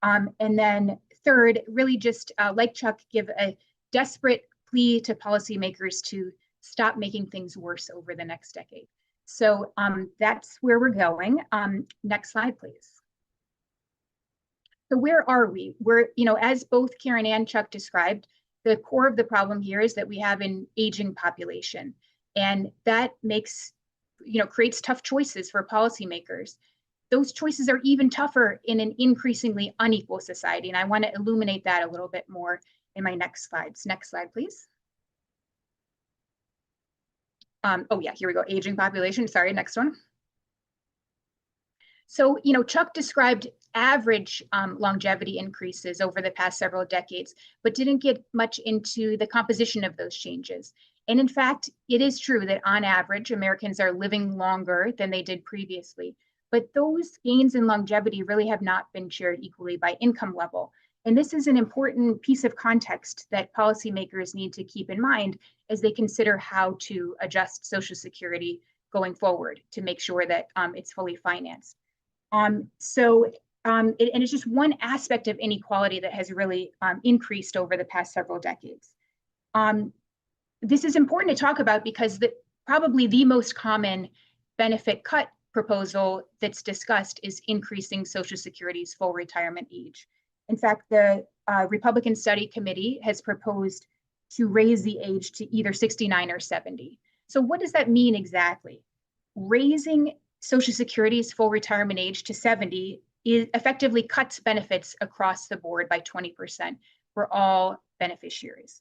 And then third, really just like Chuck, give a desperate plea to policymakers to stop making things worse over the next decade. So that's where we're going. Next slide, please. So where are we? We're, as both Karen and Chuck described, the core of the problem here is that we have an aging population, and that makes, creates tough choices for policymakers. Those choices are even tougher in an increasingly unequal society, and I want to illuminate that a little bit more in my next slides. Next slide, please. Oh yeah, here we go, aging population, sorry, next one. So, Chuck described average longevity increases over the past several decades, but didn't get much into the composition of those changes. And in fact, it is true that on average, Americans are living longer than they did previously, but those gains in longevity really have not been shared equally by income level. And this is an important piece of context that policymakers need to keep in mind as they consider how to adjust Social Security going forward to make sure that it's fully financed. And it's just one aspect of inequality that has really increased over the past several decades. This is important to talk about because probably the most common benefit cut proposal that's discussed is increasing Social Security's full retirement age. In fact, the Republican Study Committee has proposed to raise the age to either 69 or 70. So what does that mean exactly? Raising Social Security's full retirement age to 70 effectively cuts benefits across the board by 20% for all beneficiaries.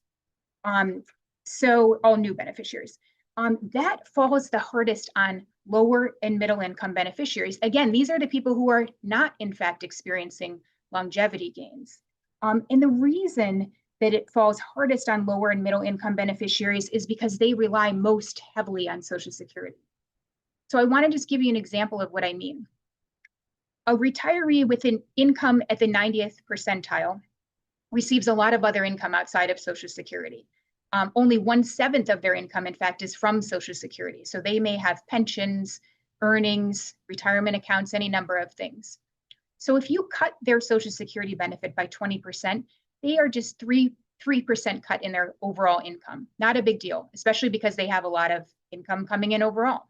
So all new beneficiaries. That falls the hardest on lower and middle income beneficiaries. Again, these are the people who are not in fact experiencing longevity gains. And the reason that it falls hardest on lower and middle income beneficiaries is because they rely most heavily on Social Security. So I want to just give you an example of what I mean. A retiree with an income at the 90th percentile receives a lot of other income outside of Social Security. Only 1/7 of their income, in fact, is from Social Security. So they may have pensions, earnings, retirement accounts, any number of things. So if you cut their Social Security benefit by 20%, they are just 3% cut in their overall income. Not a big deal, especially because they have a lot of income coming in overall.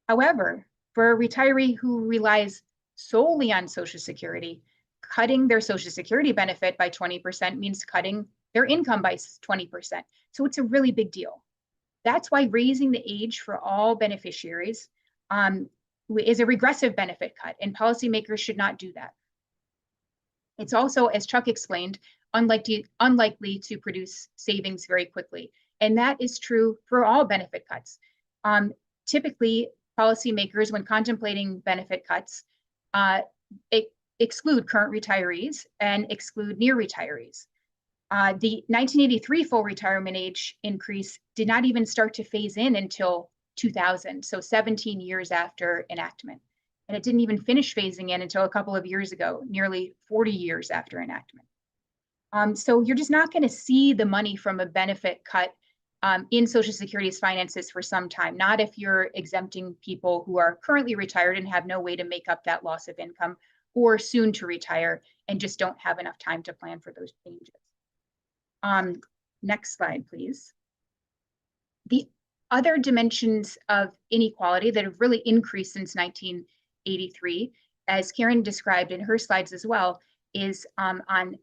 However, for a retiree who relies solely on Social Security, cutting their Social Security benefit by 20% means cutting their income by 20%. So it's a really big deal. That's why raising the age for all beneficiaries is a regressive benefit cut, and policymakers should not do that. It's also, as Chuck explained, unlikely to produce savings very quickly. And that is true for all benefit cuts. Typically, policymakers, when contemplating benefit cuts, exclude current retirees and exclude near retirees. The 1983 full retirement age increase did not even start to phase in until 2000, so 17 years after enactment. And it didn't even finish phasing in until a couple of years ago, nearly 40 years after enactment. So you're just not going to see the money from a benefit cut in Social Security's finances for some time, not if you're exempting people who are currently retired and have no way to make up that loss of income, or soon to retire and just don't have enough time to plan for those changes. Next slide, please. The other dimensions of inequality that have really increased since 1983, as Karen described in her slides as well, is on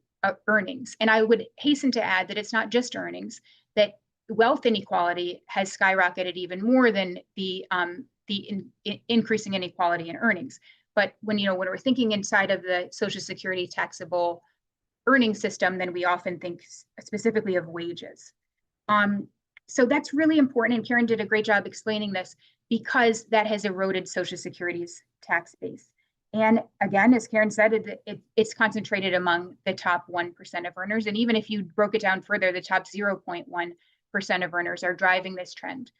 earnings. And I would hasten to add that it's not just earnings, that wealth inequality has skyrocketed even more than the increasing inequality in earnings. But when we're thinking inside of the Social Security taxable earning system, then we often think specifically of wages. So that's really important, and Karen did a great job explaining this, because that has eroded Social Security's tax base. And again, as Karen said, it's concentrated among the top 1% of earners. And even if you broke it down further, the top 0.1% of earners are driving this trend.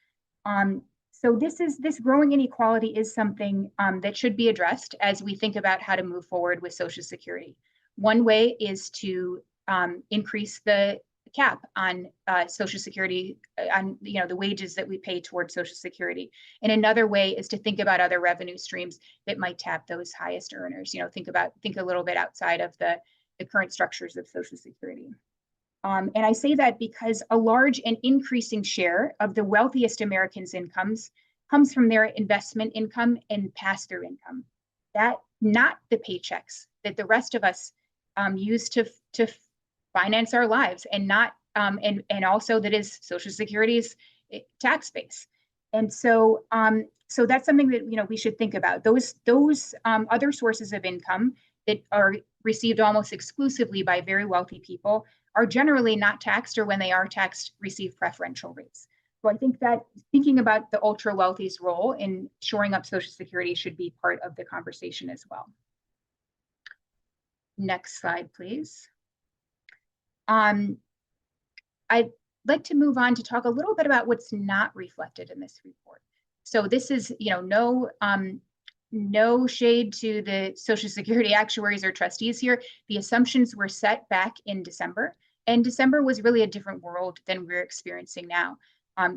So this growing inequality is something that should be addressed as we think about how to move forward with Social Security. One way is to increase the cap on Social Security, on the wages that we pay towards Social Security. And another way is to think about other revenue streams that might tap those highest earners. Think a little bit outside of the current structures of Social Security. And I say that because a large and increasing share of the wealthiest Americans' incomes comes from their investment income and pass-through income. That, not the paychecks that the rest of us use to finance our lives, and not and also that is Social Security's tax base. And so so that's something that we should think about. Those other sources of income that are received almost exclusively by very wealthy people are generally not taxed, or when they are taxed, receive preferential rates. So I think that thinking about the ultra wealthy's role in shoring up Social Security should be part of the conversation as well. Next slide, please. I'd like to move on to talk a little bit about what's not reflected in this report. So this is, no shade to the Social Security actuaries or trustees here. The assumptions were set back in December, and December was really a different world than we're experiencing now.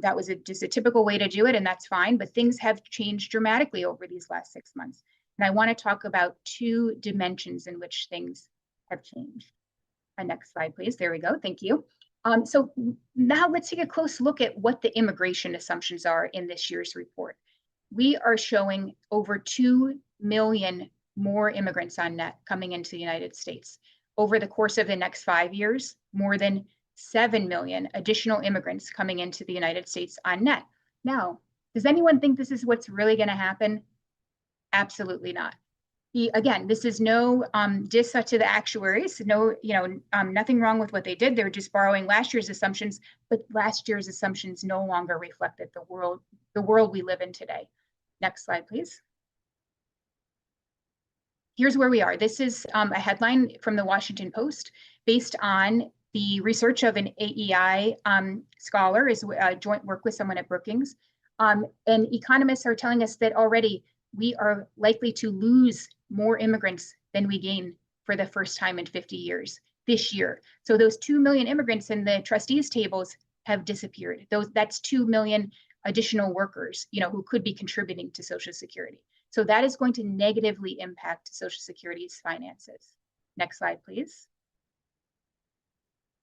That was just a typical way to do it, and that's fine, but things have changed dramatically over these last 6 months. And I want to talk about two dimensions in which things have changed. Next slide, please. There we go. Thank you. So now let's take a close look at what the immigration assumptions are in this year's report. We are showing over 2 million more immigrants on net coming into the United States. Over the course of the next 5 years, more than 7 million additional immigrants coming into the United States on net. Now, does anyone think this is what's really going to happen? Absolutely not. Again, this is no diss to the actuaries. No, nothing wrong with what they did. They're just borrowing last year's assumptions, but last year's assumptions no longer reflected the world we live in today. Next slide, please. Here's where we are. This is a headline from the Washington Post based on the research of an AEI scholar, is a joint work with someone at Brookings. And economists are telling us that already we are likely to lose more immigrants than we gain for the first time in 50 years this year. So those 2 million immigrants in the trustees tables have disappeared. That's 2 million additional workers, who could be contributing to Social Security. So that is going to negatively impact Social Security's finances. Next slide, please.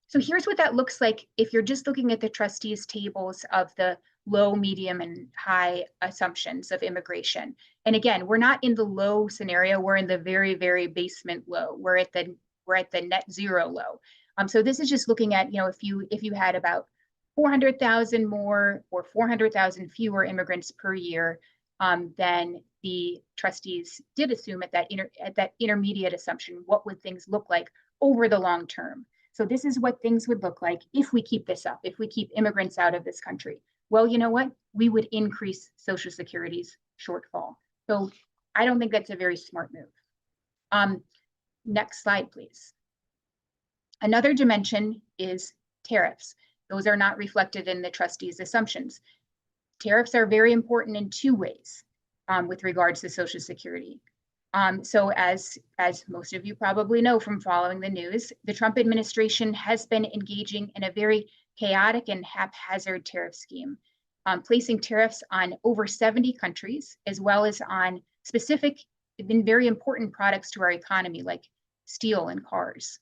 So here's what that looks like if you're just looking at the trustees tables of the low, medium, and high assumptions of immigration. And again, we're not in the low scenario, we're in the very, very basement low. We're at the net zero low. So this is just looking at, if you had about 400,000 more or 400,000 fewer immigrants per year than the trustees did assume at that intermediate assumption, what would things look like over the long term? So this is what things would look like if we keep this up, if we keep immigrants out of this country. Well, you know what? We would increase Social Security's shortfall. So I don't think that's a very smart move. Next slide, please. Another dimension is tariffs. Those are not reflected in the trustees' assumptions. Tariffs are very important in two ways with regards to Social Security. So as most of you probably know from following the news, the Trump administration has been engaging in a very chaotic and haphazard tariff scheme, placing tariffs on over 70 countries, as well as on specific and very important products to our economy, like steel and cars.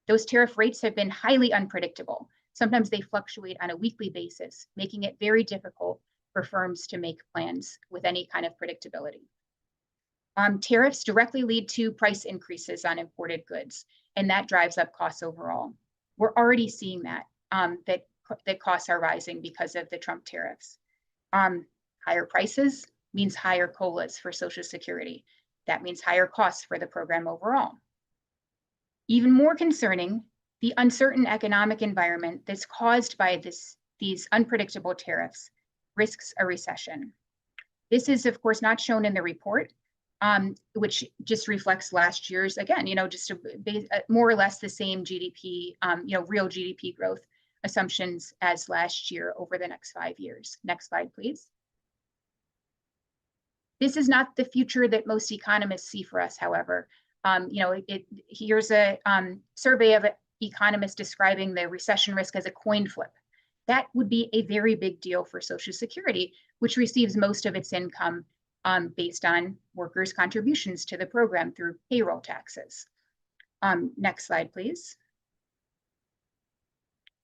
Those tariff rates have been highly unpredictable. Sometimes they fluctuate on a weekly basis, making it very difficult for firms to make plans with any kind of predictability. Tariffs directly lead to price increases on imported goods, and that drives up costs overall. We're already seeing that, that costs are rising because of the Trump tariffs. Higher prices means higher COLAs for Social Security. That means higher costs for the program overall. Even more concerning, the uncertain economic environment that's caused by these unpredictable tariffs risks a recession. This is, of course, not shown in the report, which just reflects last year's, again, just more or less the same GDP, real GDP growth assumptions as last year over the next 5 years. Next slide, please. This is not the future that most economists see for us, however. Here's a survey of economists describing the recession risk as a coin flip. That would be a very big deal for Social Security, which receives most of its income based on workers' contributions to the program through payroll taxes. Next slide, please.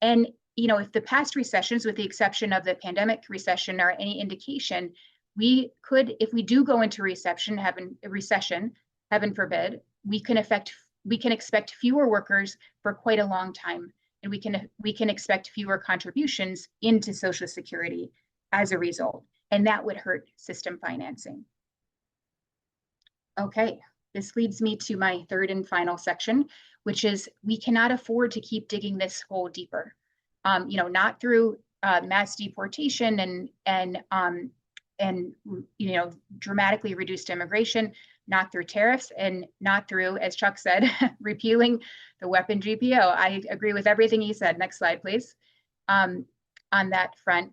And if the past recessions, with the exception of the pandemic recession, are any indication, we could, if we do go into recession, heaven forbid, we can expect fewer workers for quite a long time, and we can expect fewer contributions into Social Security as a result, and that would hurt system financing. Okay, this leads me to my third and final section, which is we cannot afford to keep digging this hole deeper. Not through mass deportation and dramatically reduced immigration, not through tariffs, and not through, as Chuck said, repealing the weapon GPO. I agree with everything he said. Next slide, please. On that front,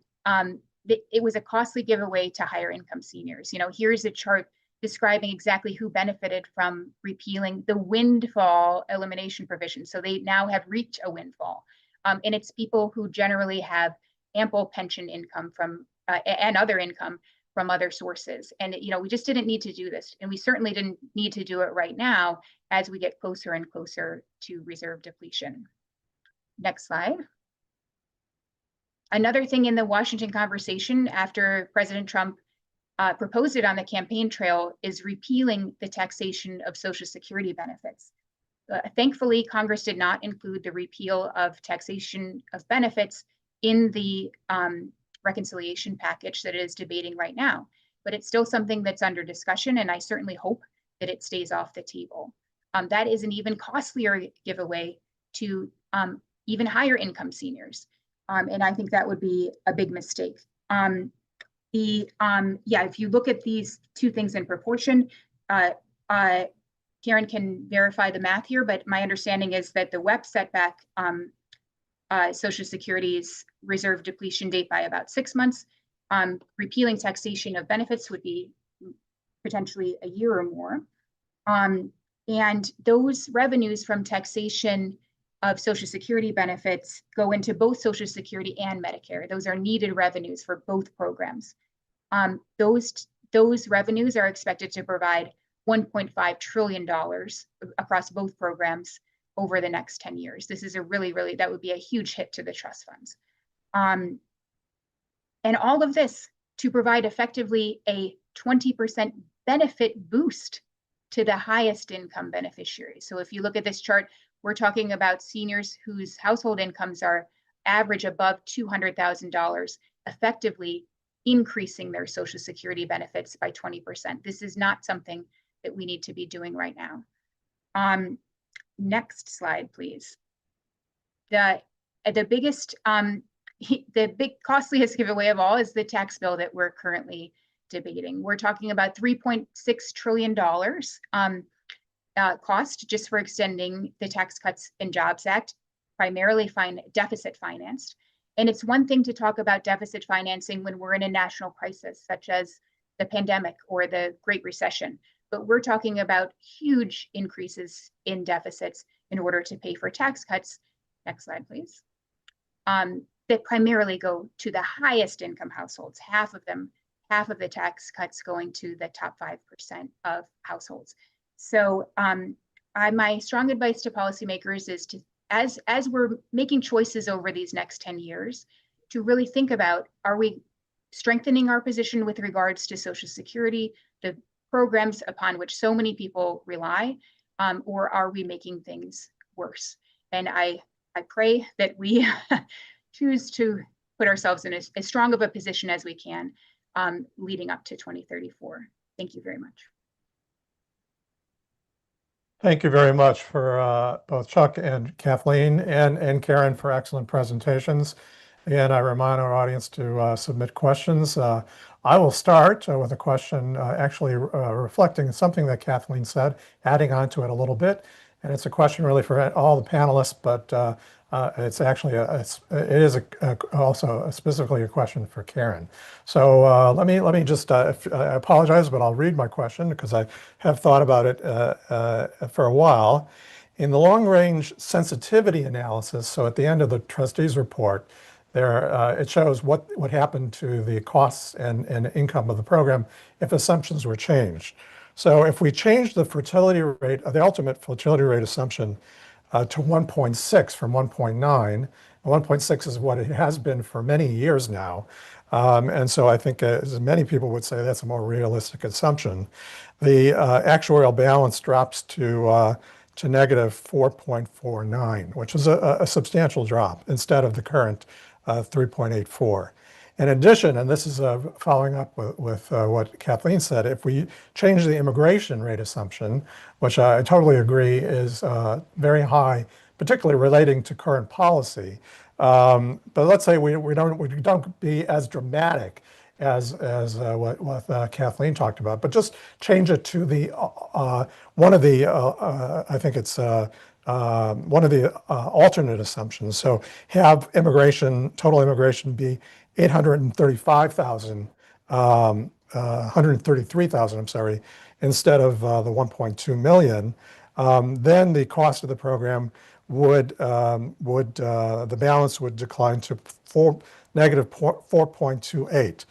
it was a costly giveaway to higher income seniors. Here's a chart describing exactly who benefited from repealing the windfall elimination provision. So they now have reaped a windfall. And it's people who generally have ample pension income from and other income from other sources. And we just didn't need to do this. And we certainly didn't need to do it right now as we get closer and closer to reserve depletion. Next slide. Another thing in the Washington conversation after President Trump proposed it on the campaign trail is repealing the taxation of Social Security benefits. Thankfully, Congress did not include the repeal of taxation of benefits in the reconciliation package that it is debating right now, but it's still something that's under discussion, and I certainly hope that it stays off the table. That is an even costlier giveaway to even higher income seniors, and I think that would be a big mistake. If you look at these two things in proportion, Karen can verify the math here, but my understanding is that the WEP setback Social Security's reserve depletion date by about 6 months. Repealing taxation of benefits would be potentially a year or more. And those revenues from taxation of Social Security benefits go into both Social Security and Medicare. Those are needed revenues for both programs. Those revenues are expected to provide $1.5 trillion across both programs over the next 10 years. This is that would be a huge hit to the trust funds. And all of this to provide effectively a 20% benefit boost to the highest income beneficiaries. So if you look at this chart, we're talking about seniors whose household incomes are average above $200,000, effectively increasing their Social Security benefits by 20%. This is not something that we need to be doing right now. Next slide, please. The big costliest giveaway of all is the tax bill that we're currently debating. We're talking about $3.6 trillion cost just for extending the Tax Cuts and Jobs Act, primarily deficit financed. And it's one thing to talk about deficit financing when we're in a national crisis, such as the pandemic or the Great Recession. But we're talking about huge increases in deficits in order to pay for tax cuts. Next slide, please. That primarily go to the highest income households, half of the tax cuts going to the top 5% of households. So my strong advice to policymakers is to, as we're making choices over these next 10 years, to really think about, are we strengthening our position with regards to Social Security, the programs upon which so many people rely, or are we making things worse? And I pray that we choose to put ourselves in as strong of a position as we can leading up to 2034. Thank you very much. Thank you very much for both Chuck and Kathleen and Karen for excellent presentations. Again, I remind our audience to submit questions. I will start with a question actually reflecting something that Kathleen said, adding on to it a little bit. And it's a question really for all the panelists, but it's actually also specifically a question for Karen. So let me just I apologize, but I'll read my question because I have thought about it for a while. In the long-range sensitivity analysis, so at the end of the trustees report, there it shows what happened to the costs and income of the program if assumptions were changed. So if we change the fertility rate, the ultimate fertility rate assumption to 1.6 from 1.9, 1.6 is what it has been for many years now. And so I think, as many people would say, that's a more realistic assumption. The actuarial balance drops to negative 4.49, which is a substantial drop instead of the current 3.84. In addition, and this is following up with what Kathleen said, if we change the immigration rate assumption, which I totally agree is very high, particularly relating to current policy, but let's say we don't be as dramatic as what Kathleen talked about, but just change it to the one of the I think it's one of the alternate assumptions. So have total immigration be 835,000, 133,000, I'm sorry, instead of the 1.2 million. Then the cost of the program the balance would decline to negative 4.28.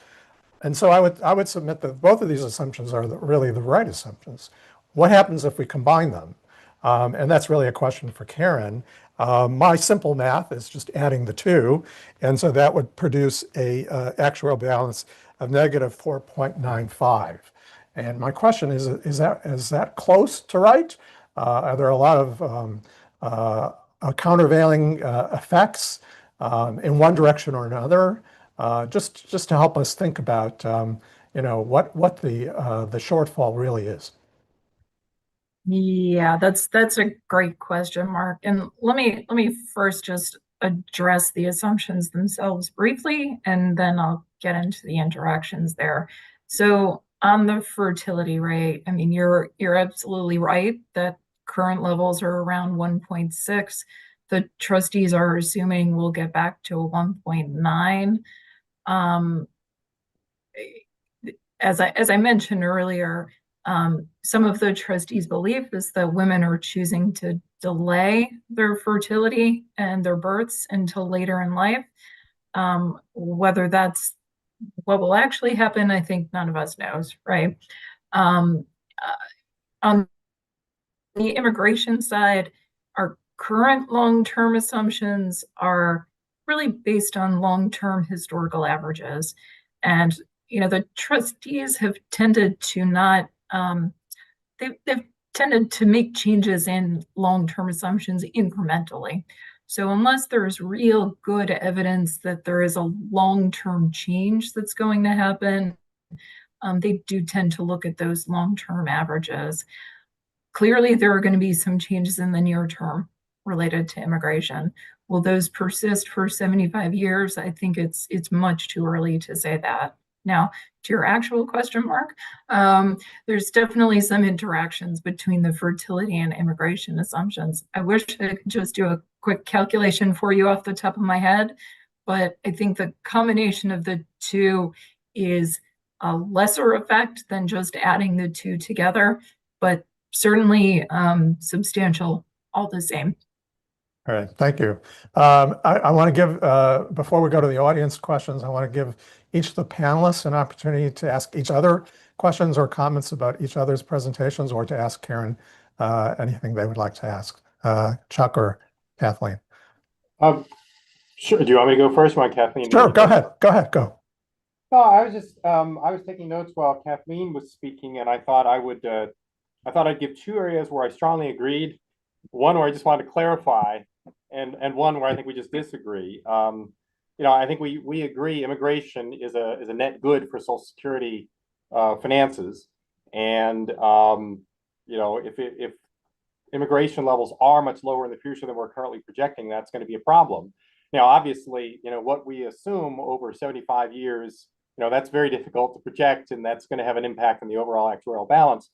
And so I would submit that both of these assumptions are really the right assumptions. What happens if we combine them? And that's really a question for Karen. My simple math is just adding the two, and so that would produce a actuarial balance of negative 4.95. And my question is that close to right? Are there a lot of countervailing effects in one direction or another? Just to help us think about what the shortfall really is. Yeah, that's a great question, Mark. And let me first just address the assumptions themselves briefly, and then I'll get into the interactions there. So on the fertility rate, I mean, you're absolutely right that current levels are around 1.6. The trustees are assuming we'll get back to a 1.9. As I mentioned earlier, some of the trustees' belief is that women are choosing to delay their fertility and their births until later in life. Whether that's what will actually happen, I think none of us knows, right? On the immigration side, our current long-term assumptions are really based on long-term historical averages. And, the trustees have tended to not, they've tended to make changes in long-term assumptions incrementally. So unless there's real good evidence that there is a long-term change that's going to happen, they do tend to look at those long-term averages. Clearly, there are going to be some changes in the near term related to immigration. Will those persist for 75 years? I think it's much too early to say that. Now, to your actual question, Mark, there's definitely some interactions between the fertility and immigration assumptions. I wish I could just do a quick calculation for you off the top of my head, but I think the combination of the two is a lesser effect than just adding the two together, but certainly substantial all the same. All right, thank you. I want to give, before we go to the audience questions, I want to give each of the panelists an opportunity to ask each other questions or comments about each other's presentations, or to ask Karen anything they would like to ask. Chuck or Kathleen? Sure. Do you want me to go first? Or want Kathleen? Sure, go ahead. Go. No, I was just I was taking notes while Kathleen was speaking, and I thought I'd give two areas where I strongly agreed, one where I just wanted to clarify, and one where I think we just disagree. I think we agree immigration is a net good for Social Security finances, and if immigration levels are much lower in the future than we're currently projecting, that's going to be a problem. Now, obviously, what we assume over 75 years, that's very difficult to project, and that's going to have an impact on the overall actuarial balance.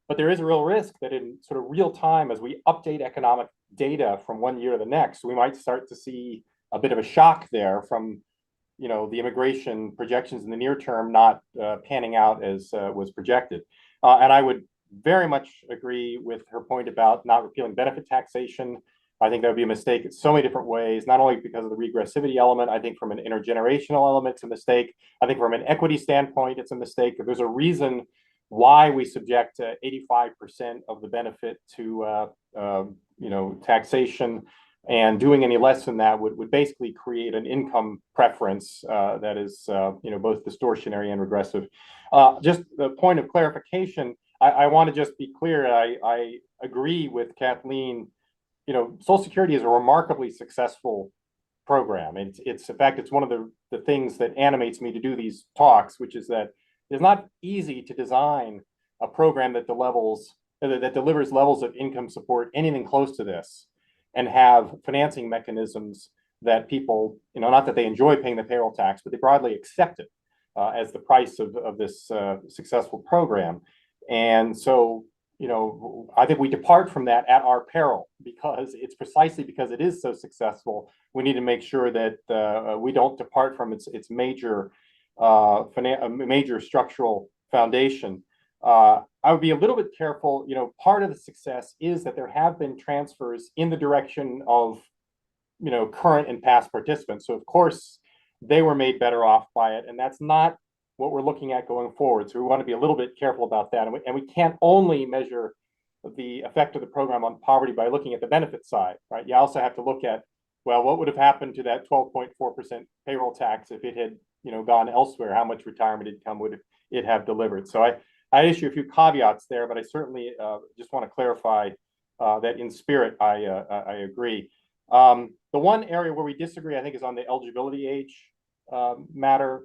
But there is a real risk that in sort of real time, as we update economic data from one year to the next, we might start to see a bit of a shock there from, the immigration projections in the near term not panning out as was projected. And I would very much agree with her point about not repealing benefit taxation. I think that would be a mistake in so many different ways, not only because of the regressivity element. I think from an intergenerational element, it's a mistake. I think from an equity standpoint, it's a mistake. There's a reason why we subject 85% of the benefit to taxation, and doing any less than that would basically create an income preference that is both distortionary and regressive. Just the point of clarification, I want to just be clear. I agree with Kathleen. Social Security is a remarkably successful program. It's in fact, it's one of the things that animates me to do these talks, which is that it's not easy to design a program that delivers levels of income support anything close to this, and have financing mechanisms that people, not that they enjoy paying the payroll tax, but they broadly accept it as the price of this successful program. And so, I think we depart from that at our peril, because it's precisely because it is so successful. We need to make sure that we don't depart from its major structural foundation. I would be a little bit careful. Part of the success is that there have been transfers in the direction of, current and past participants. So of course they were made better off by it, and that's not what we're looking at going forward. So we want to be a little bit careful about that. And we can't only measure the effect of the program on poverty by looking at the benefit side, right? You also have to look at, well, what would have happened to that 12.4% payroll tax if it had, gone elsewhere? How much retirement income would it have delivered? So I issue a few caveats there, but I certainly just want to clarify that in spirit, I agree. The one area where we disagree, I think, is on the eligibility age matter.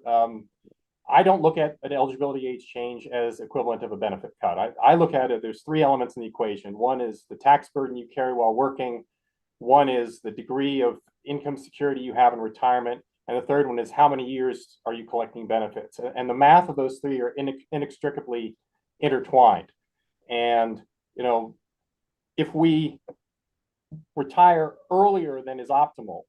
I don't look at an eligibility age change as equivalent of a benefit cut. I look at it, there's three elements in the equation. One is the tax burden you carry while working. One is the degree of income security you have in retirement. And the third one is how many years are you collecting benefits? And the math of those three are inextricably intertwined. And, if we retire earlier than is optimal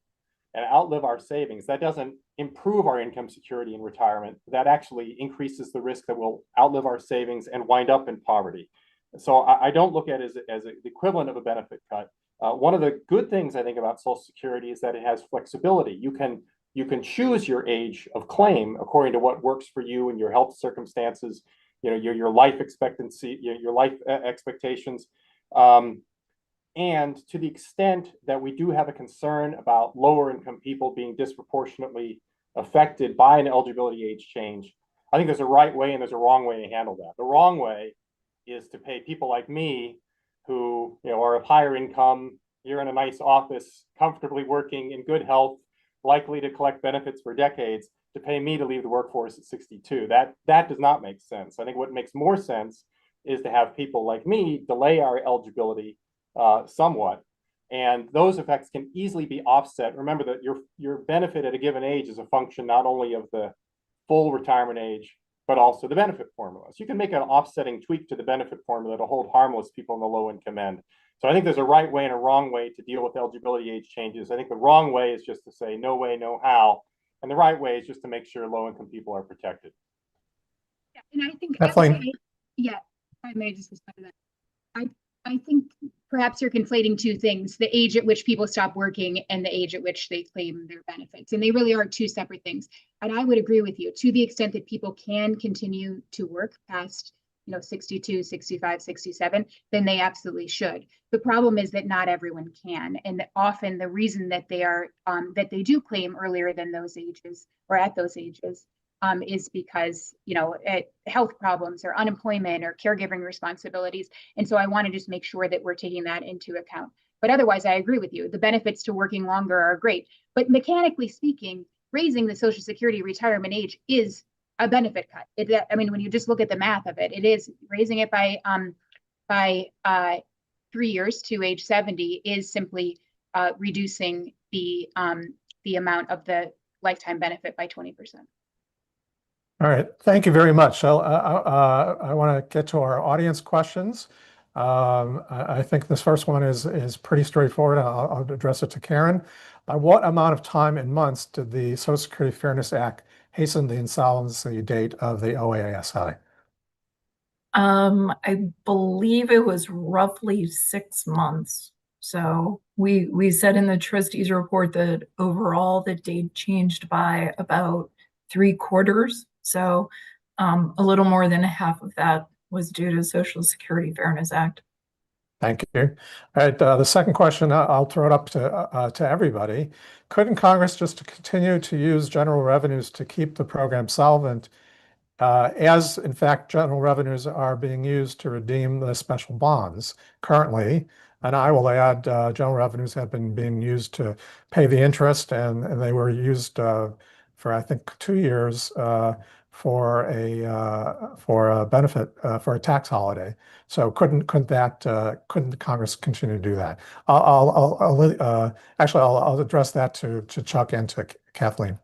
and outlive our savings, that doesn't improve our income security in retirement. That actually increases the risk that we'll outlive our savings and wind up in poverty. So I don't look at it as the equivalent of a benefit cut. One of the good things I think about Social Security is that it has flexibility. You can choose your age of claim according to what works for you and your health circumstances, your life expectancy, your life expectations. And to the extent that we do have a concern about lower income people being disproportionately affected by an eligibility age change, I think there's a right way and there's a wrong way to handle that. The wrong way is to pay people like me who are of higher income, you're in a nice office, comfortably working, in good health, likely to collect benefits for decades, to pay me to leave the workforce at 62. That does not make sense. I think what makes more sense is to have people like me delay our eligibility somewhat, and those effects can easily be offset. Remember that your benefit at a given age is a function not only of the full retirement age, but also the benefit formula. So you can make an offsetting tweak to the benefit formula to hold harmless people in the low income end. So I think there's a right way and a wrong way to deal with eligibility age changes. I think the wrong way is just to say no way, no how, and the right way is just to make sure low income people are protected. Yeah, and I think Kathleen. yeah, I may just respond to that. I think perhaps you're conflating two things: the age at which people stop working and the age at which they claim their benefits. And they really are two separate things. And I would agree with you, to the extent that people can continue to work past 62, 65, 67, then they absolutely should. The problem is that not everyone can. And that often the reason that they do claim earlier than those ages, or at those ages, is because, health problems or unemployment or caregiving responsibilities. And so I want to just make sure that we're taking that into account. But otherwise, I agree with you. The benefits to working longer are great. But mechanically speaking, raising the Social Security retirement age is a benefit cut. When you just look at the math of it, it is raising it by 3 years to age 70 is simply reducing the amount of the lifetime benefit by 20%. All right, thank you very much. So I want to get to our audience questions. I think this first one is pretty straightforward. I'll address it to Karen. By what amount of time and months did the Social Security Fairness Act hasten the insolvency date of the OASI? I believe it was roughly 6 months. So we said in the trustees report that overall the date changed by about 3/4. So a little more than half of that was due to Social Security Fairness Act. Thank you. All right, the second question, I'll throw it up to everybody. Couldn't Congress just continue to use general revenues to keep the program solvent, as in fact general revenues are being used to redeem the special bonds currently? And I will add, general revenues have been being used to pay the interest, and they were used for I think 2 years for a benefit for a tax holiday. So couldn't Congress continue to do that? I'll address that to Chuck and to Kathleen.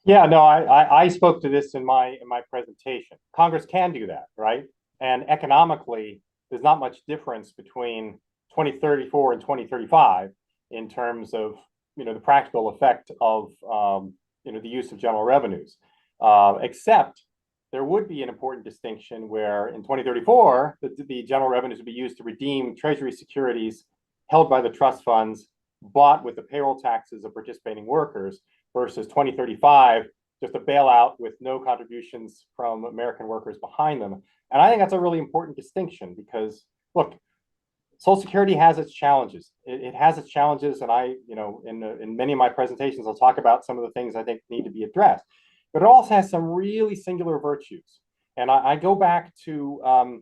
Yeah, no, I spoke to this in my presentation. Congress can do that, right? And economically, there's not much difference between 2034 and 2035 in terms of the practical effect of the use of general revenues, except there would be an important distinction where in 2034 the general revenues would be used to redeem Treasury securities held by the trust funds bought with the payroll taxes of participating workers, versus 2035, just a bailout with no contributions from American workers behind them. And I think that's a really important distinction because, look, Social Security has its challenges. It has its challenges, and in many of my presentations, I'll talk about some of the things I think need to be addressed. But it also has some really singular virtues. And I go back to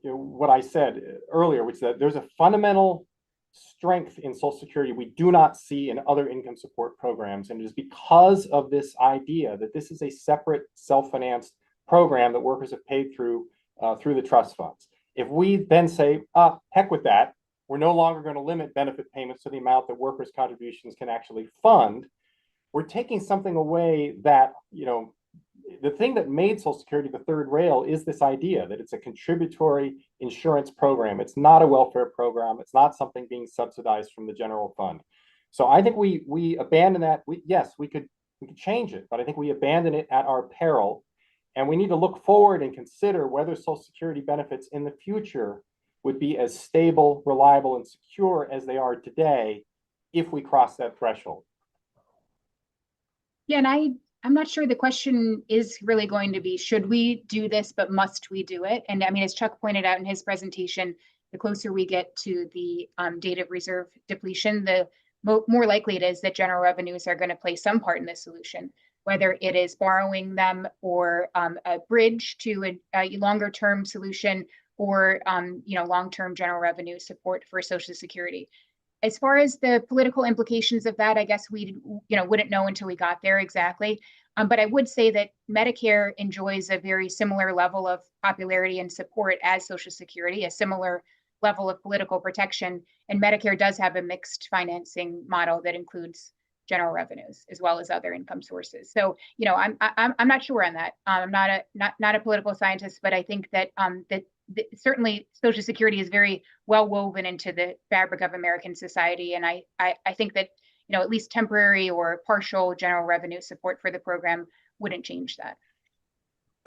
what I said earlier, which is that there's a fundamental strength in Social Security we do not see in other income support programs. And it is because of this idea that this is a separate self-financed program that workers have paid through the trust funds. If we then say, heck with that, we're no longer going to limit benefit payments to the amount that workers' contributions can actually fund, we're taking something away that, the thing that made Social Security the third rail is this idea that it's a contributory insurance program. It's not a welfare program. It's not something being subsidized from the general fund. So I think we abandon that. Yes, we could change it, but I think we abandon it at our peril. And we need to look forward and consider whether Social Security benefits in the future would be as stable, reliable, and secure as they are today if we cross that threshold. Yeah, and I'm not sure the question is really going to be, should we do this, but must we do it? And I mean, as Chuck pointed out in his presentation, the closer we get to the date of reserve depletion, the more likely it is that general revenues are going to play some part in the solution, whether it is borrowing them or a bridge to a longer term solution or long-term general revenue support for Social Security. As far as the political implications of that, I guess we wouldn't know until we got there exactly. But I would say that Medicare enjoys a very similar level of popularity and support as Social Security, a similar level of political protection. And Medicare does have a mixed financing model that includes general revenues as well as other income sources. So, I'm not sure on that. I'm not a political scientist, but I think that certainly Social Security is very well woven into the fabric of American society. And I think that, at least temporary or partial general revenue support for the program wouldn't change that.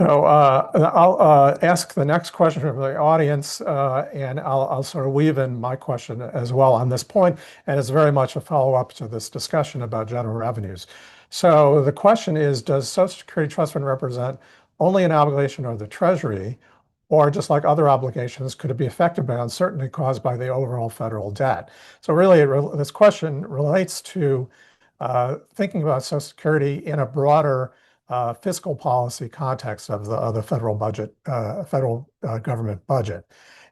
So I'll ask the next question from the audience, and I'll sort of weave in my question as well on this point, and it's very much a follow-up to this discussion about general revenues. So the question is, does Social Security Trust Fund represent only an obligation of the Treasury, or just like other obligations, could it be affected by uncertainty caused by the overall federal debt? So really, this question relates to thinking about Social Security in a broader fiscal policy context of the federal budget, federal government budget.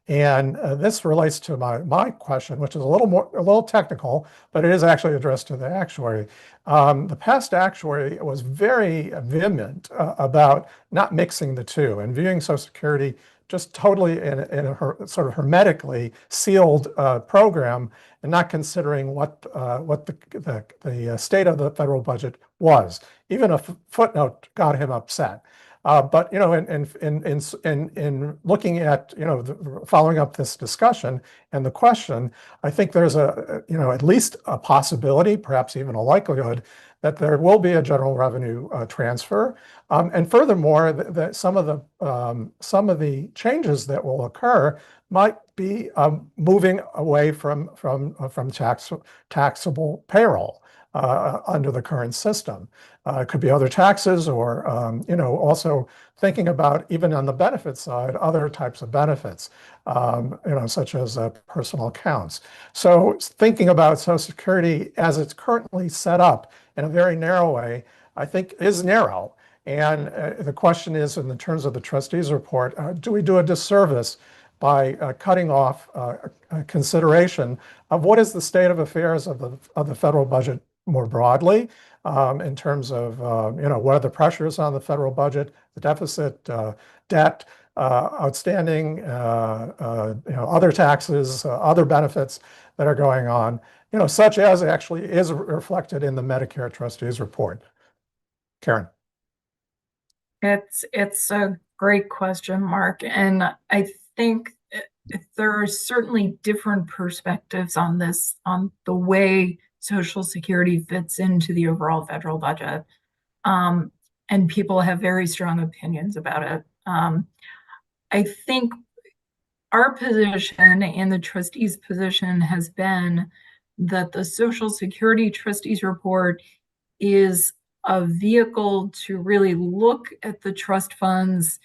And this relates to my question, which is a little technical, but it is actually addressed to the actuary. The past actuary was very vehement about not mixing the two and viewing Social Security just totally in a sort of hermetically sealed program, and not considering what the state of the federal budget was. Even a footnote got him upset. But in looking at following up this discussion and the question, I think there's at least a possibility, perhaps even a likelihood, that there will be a general revenue transfer. And furthermore, that some of the changes that will occur might be moving away from taxable payroll under the current system. It could be other taxes, or also thinking about, even on the benefit side, other types of benefits, such as personal accounts. So thinking about Social Security as it's currently set up in a very narrow way, I think is narrow. And the question is, in the terms of the trustees report, do we do a disservice by cutting off consideration of what is the state of affairs of the federal budget more broadly, in terms of what are the pressures on the federal budget, the deficit, debt, outstanding, other taxes, other benefits that are going on, such as actually is reflected in the Medicare trustees report. Karen. It's a great question, Mark, and I think there are certainly different perspectives on this, on the way Social Security fits into the overall federal budget. And people have very strong opinions about it. I think our position and the trustees' position has been that the Social Security trustees report is a vehicle to really look at the trust funds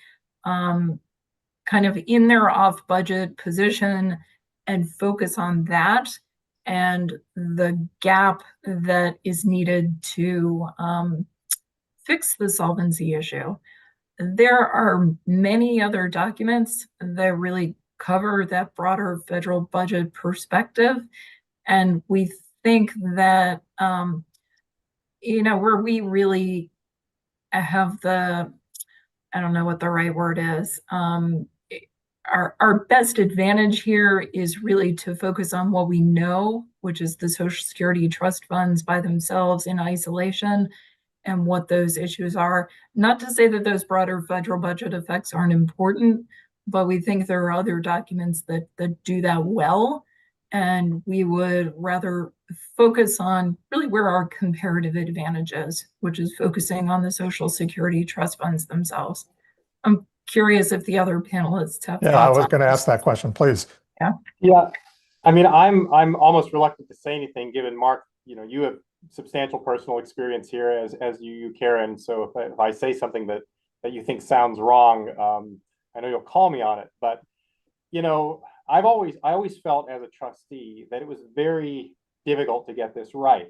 kind of in their off-budget position and focus on that and the gap that is needed to fix the solvency issue. There are many other documents that really cover that broader federal budget perspective. And we think that, where we really have I don't know what the right word is. Our best advantage here is really to focus on what we know, which is the Social Security trust funds by themselves in isolation, and what those issues are. Not to say that those broader federal budget effects aren't important, but we think there are other documents that do that well. And we would rather focus on really where our comparative advantage is, which is focusing on the Social Security trust funds themselves. I'm curious if the other panelists have Yeah, I thoughts was on going to this. ask that question, please. Yeah, I mean, I'm almost reluctant to say anything, given Mark, you have substantial personal experience here, as you, Karen. So if I say something that you think sounds wrong, I know you'll call me on it. But I always felt as a trustee that it was very difficult to get this right?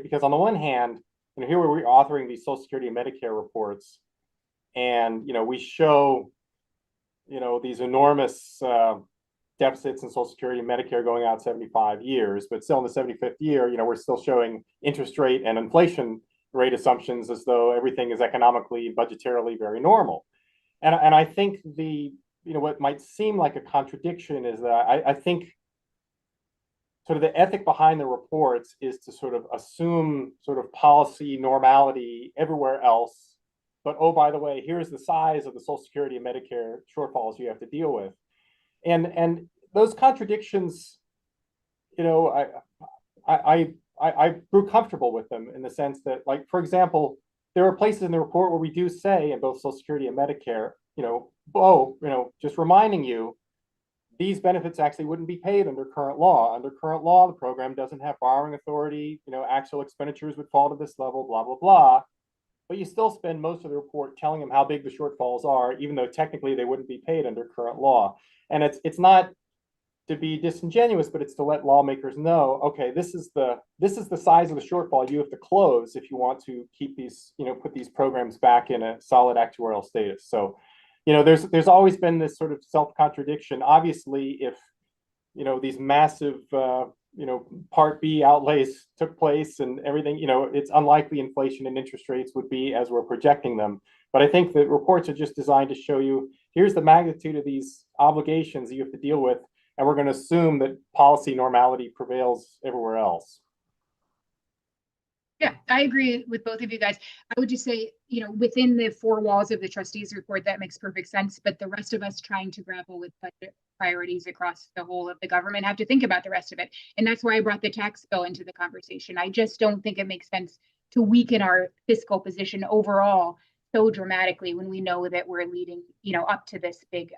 Because on the one hand, here we're authoring these Social Security and Medicare reports, and we show these enormous deficits in Social Security and Medicare going out 75 years, but still in the 75th year, we're still showing interest rate and inflation rate assumptions as though everything is economically, budgetarily very normal. And I think what might seem like a contradiction is that I think sort of the ethic behind the reports is to sort of assume sort of policy normality everywhere else. But, oh, by the way, here's the size of the Social Security and Medicare shortfalls you have to deal with. And those contradictions, I grew comfortable with them, in the sense that, like, for example, there are places in the report where we do say, in both Social Security and Medicare, just reminding you, these benefits actually wouldn't be paid under current law. Under current law, the program doesn't have borrowing authority. Actual expenditures would fall to this level, blah, blah, blah. But you still spend most of the report telling them how big the shortfalls are, even though technically they wouldn't be paid under current law. And it's not to be disingenuous, but it's to let lawmakers know, okay, this is the size of the shortfall you have to close if you want to keep these, put these programs back in a solid actuarial status. So, there's always been this sort of self-contradiction. Obviously, if these massive Part B outlays took place and everything, it's unlikely inflation and interest rates would be as we're projecting them. But I think the reports are just designed to show you, here's the magnitude of these obligations you have to deal with, and we're going to assume that policy normality prevails everywhere else. Yeah, I agree with both of you guys. I would just say, within the four walls of the trustees report, that makes perfect sense. But the rest of us trying to grapple with budget priorities across the whole of the government have to think about the rest of it. And that's why I brought the tax bill into the conversation. I just don't think it makes sense to weaken our fiscal position overall so dramatically when we know that we're leading, up to this big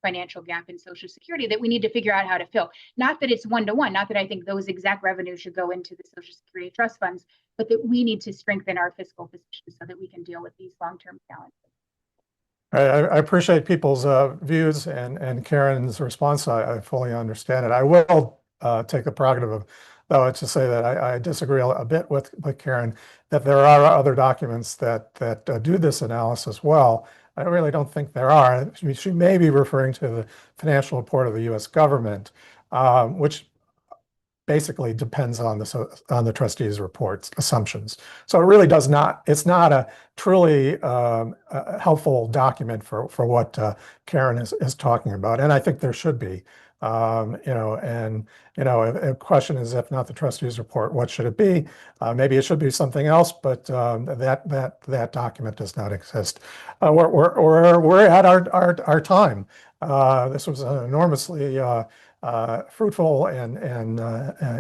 financial gap in Social Security that we need to figure out how to fill. Not that it's one-to-one, not that I think those exact revenues should go into the Social Security trust funds, but that we need to strengthen our fiscal position so that we can deal with these long-term challenges. I appreciate people's views and Karen's response. I fully understand it. I will take the prerogative of, though, to say that I disagree a bit with Karen, that there are other documents that do this analysis well. I really don't think there are. She may be referring to the financial report of the U.S. government, which basically depends on the trustees' reports assumptions. So it really does not. It's not a truly helpful document for what Karen is talking about, and I think there should be. A question is, if not the trustees' report, what should it be? Maybe it should be something else, but that document does not exist. We're at our time. This was an enormously fruitful and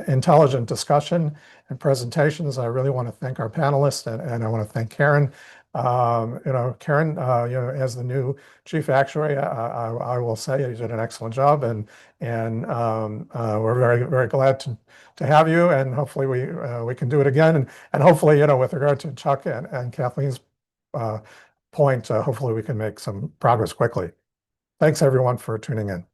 intelligent discussion and presentations. I really want to thank our panelists, and I want to thank Karen. Karen, as the new chief actuary, I will say you did an excellent job, and we're very, very glad to have you. And hopefully we can do it again. And hopefully, with regard to Chuck and Kathleen's point, hopefully we can make some progress quickly. Thanks everyone for tuning in.